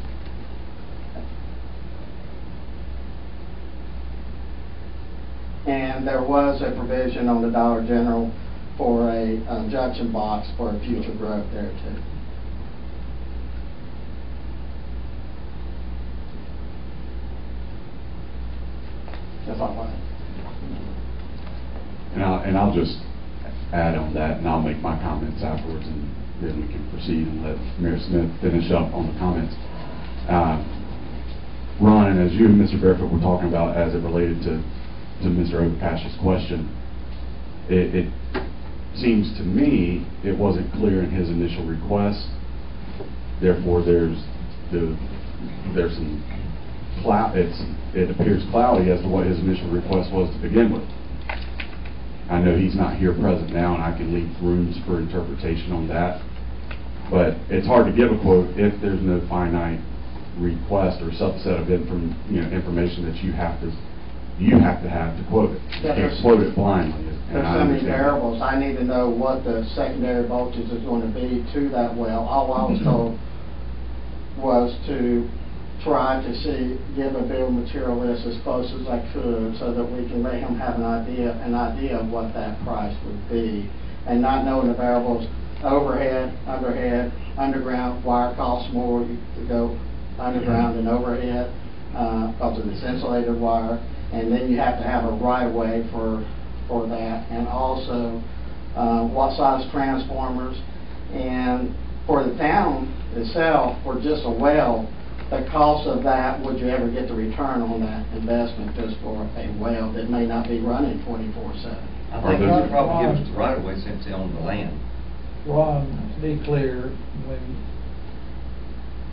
S15: And there was a provision on the Dollar General for a junction box for future growth there too. That's all I have.
S6: And I'll just add on that, and I'll make my comments afterwards, and then we can proceed and let Mayor Smith finish up on the comments. Ron, and as you and Mr. Barefoot were talking about as it related to Mr. Overpash's question, it seems to me it wasn't clear in his initial request. Therefore, there's some it appears cloudy as to what his initial request was to begin with. I know he's not here present now, and I can leave rooms for interpretation on that. But it's hard to give a quote if there's no finite request or subset of information that you have to have to quote it. You can't quote it blindly.
S15: There's so many variables. I need to know what the secondary voltage is going to be to that well. All I was told was to try to give a bill of material list as close as I could so that we can let him have an idea of what that price would be. And not knowing the variables, overhead, underhead, underground, wire costs more to go underground than overhead because of this insulated wire. And then you have to have a right-of-way for that. And also what size transformers. And for the town itself, for just a well, the cost of that, would you ever get the return on that investment just for a well that may not be running 24/7?
S10: I think you should probably give us the right of way since they own the land.
S5: Ron, to be clear, when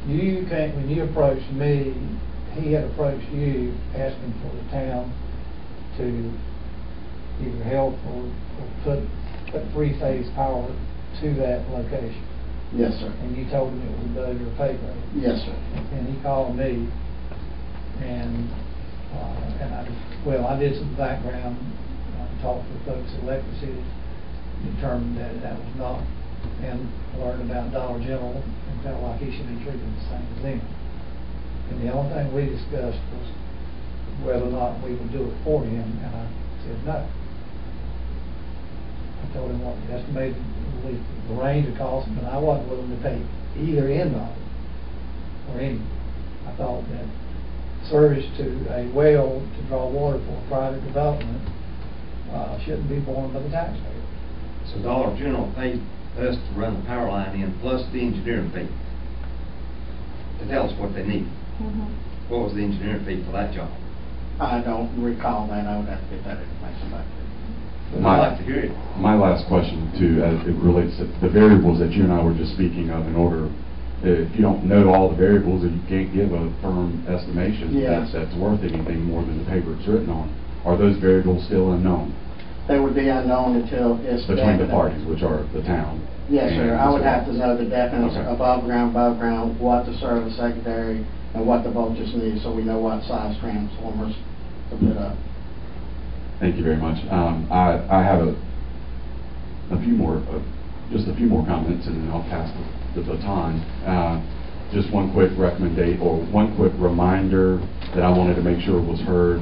S5: you approached me, he had approached you asking for the town to either help or put three-phase power to that location.
S15: Yes, sir.
S5: And you told him it was above your pay grade.
S15: Yes, sir.
S5: And he called me, and I did some background, talked to folks at Electric City, determined that was not, and learned about Dollar General, and felt like he should be treated the same as them. And the only thing we discussed was whether or not we would do it for him, and I said no. I told him what the estimated the range of cost, but I wasn't willing to pay either end of it or any. I thought that service to a well to draw water for a private development shouldn't be borne by the taxpayer.
S10: So Dollar General paid us to run the power line in plus the engineering fee. to tell us what they need. What was the engineering fee for that job?
S15: I don't recall that, I would have to get that information back to you.
S10: I'd like to hear it.
S6: My last question too, as it relates to the variables that you and I were just speaking of, in order, if you don't know all the variables and you can't give a firm estimation
S15: Yes.
S6: that's worth anything more than the paper it's written on, are those variables still unknown?
S15: They would be unknown until it's
S6: Between the
S15: definite.
S6: parties, which are the town?
S15: Yes, sir,
S6: and
S15: I would
S6: the
S15: have to know the definite
S6: Okay.
S15: above ground, what to serve as secondary, and what the voltage needs, so we know what size transformers to put up.
S6: Thank you very much. I have a few more, just a few more comments, and then I'll pass the baton. Just one quick recommendation, or one quick reminder that I wanted to make sure was heard,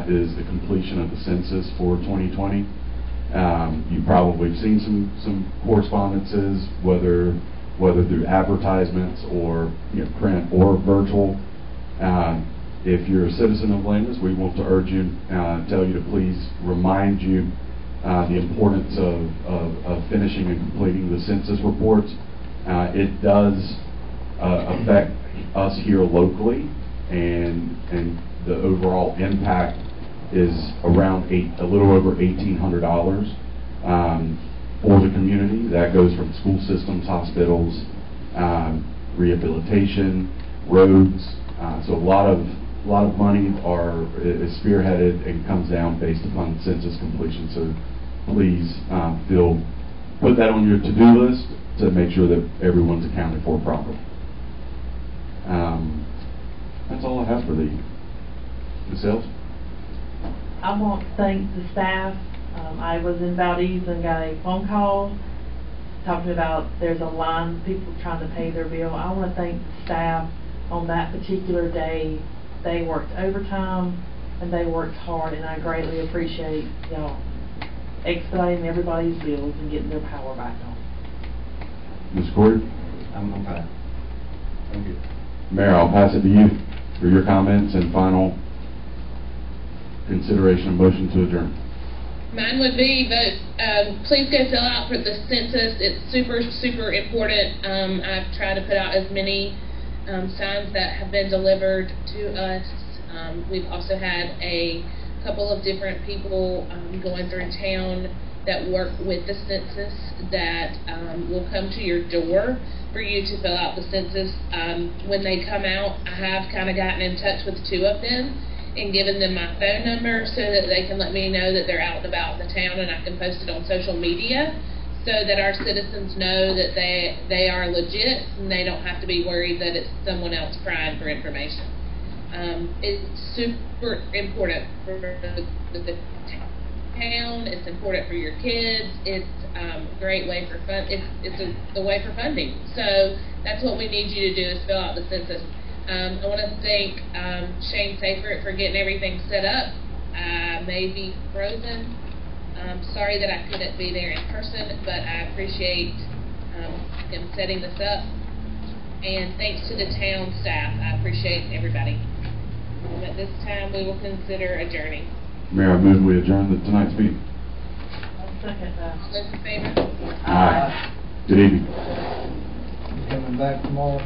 S6: is the completion of the census for 2020. You probably have seen some correspondences, whether through advertisements or print or virtual. If you're a citizen of Landis, we want to urge you, tell you to please remind you the importance of finishing and completing the census reports. It does affect us here locally, and the overall impact is around a little over $1,800 for the community. That goes from school systems, hospitals, rehabilitation, roads. So a lot of money is spearheaded and comes down based upon census completion. So please put that on your to-do list to make sure that everyone's accounted for properly. That's all I have for Ms. Sells.
S11: I want to thank the staff. I was in Valdez and got a phone call talking about there's a line of people trying to pay their bill. I want to thank the staff on that particular day. They worked overtime and they worked hard, and I greatly appreciate y'all expediting everybody's bills and getting their power back on.
S6: Ms. Corey?
S10: I'm fine. Thank you.
S6: Mayor, I'll pass it to you for your comments and final consideration and motion to adjourn.
S8: Mine would be vote. Please go fill out for the census. It's super, super important. I've tried to put out as many signs that have been delivered to us. We've also had a couple of different people going through town that work with the census that will come to your door for you to fill out the census. When they come out, I have kind of gotten in touch with 2 of them and given them my phone number so that they can let me know that they're out and about in the town, and I can post it on social media so that our citizens know that they are legit and they don't have to be worried that it's someone else prying for information. It's super important for the town. It's important for your kids. It's a great way for fun. It's the way for funding. So that's what we need you to do, is fill out the census. I want to thank Shane Seyfert for getting everything set up. I may be frozen. I'm sorry that I couldn't be there in person, but I appreciate him setting this up. And thanks to the town staff. I appreciate everybody. And at this time, we will consider adjourning.
S6: Mayor, I move we adjourn tonight's meeting.
S11: I'll second that.
S8: All those in favor?
S6: Aye. Good evening.
S5: Coming back tomorrow.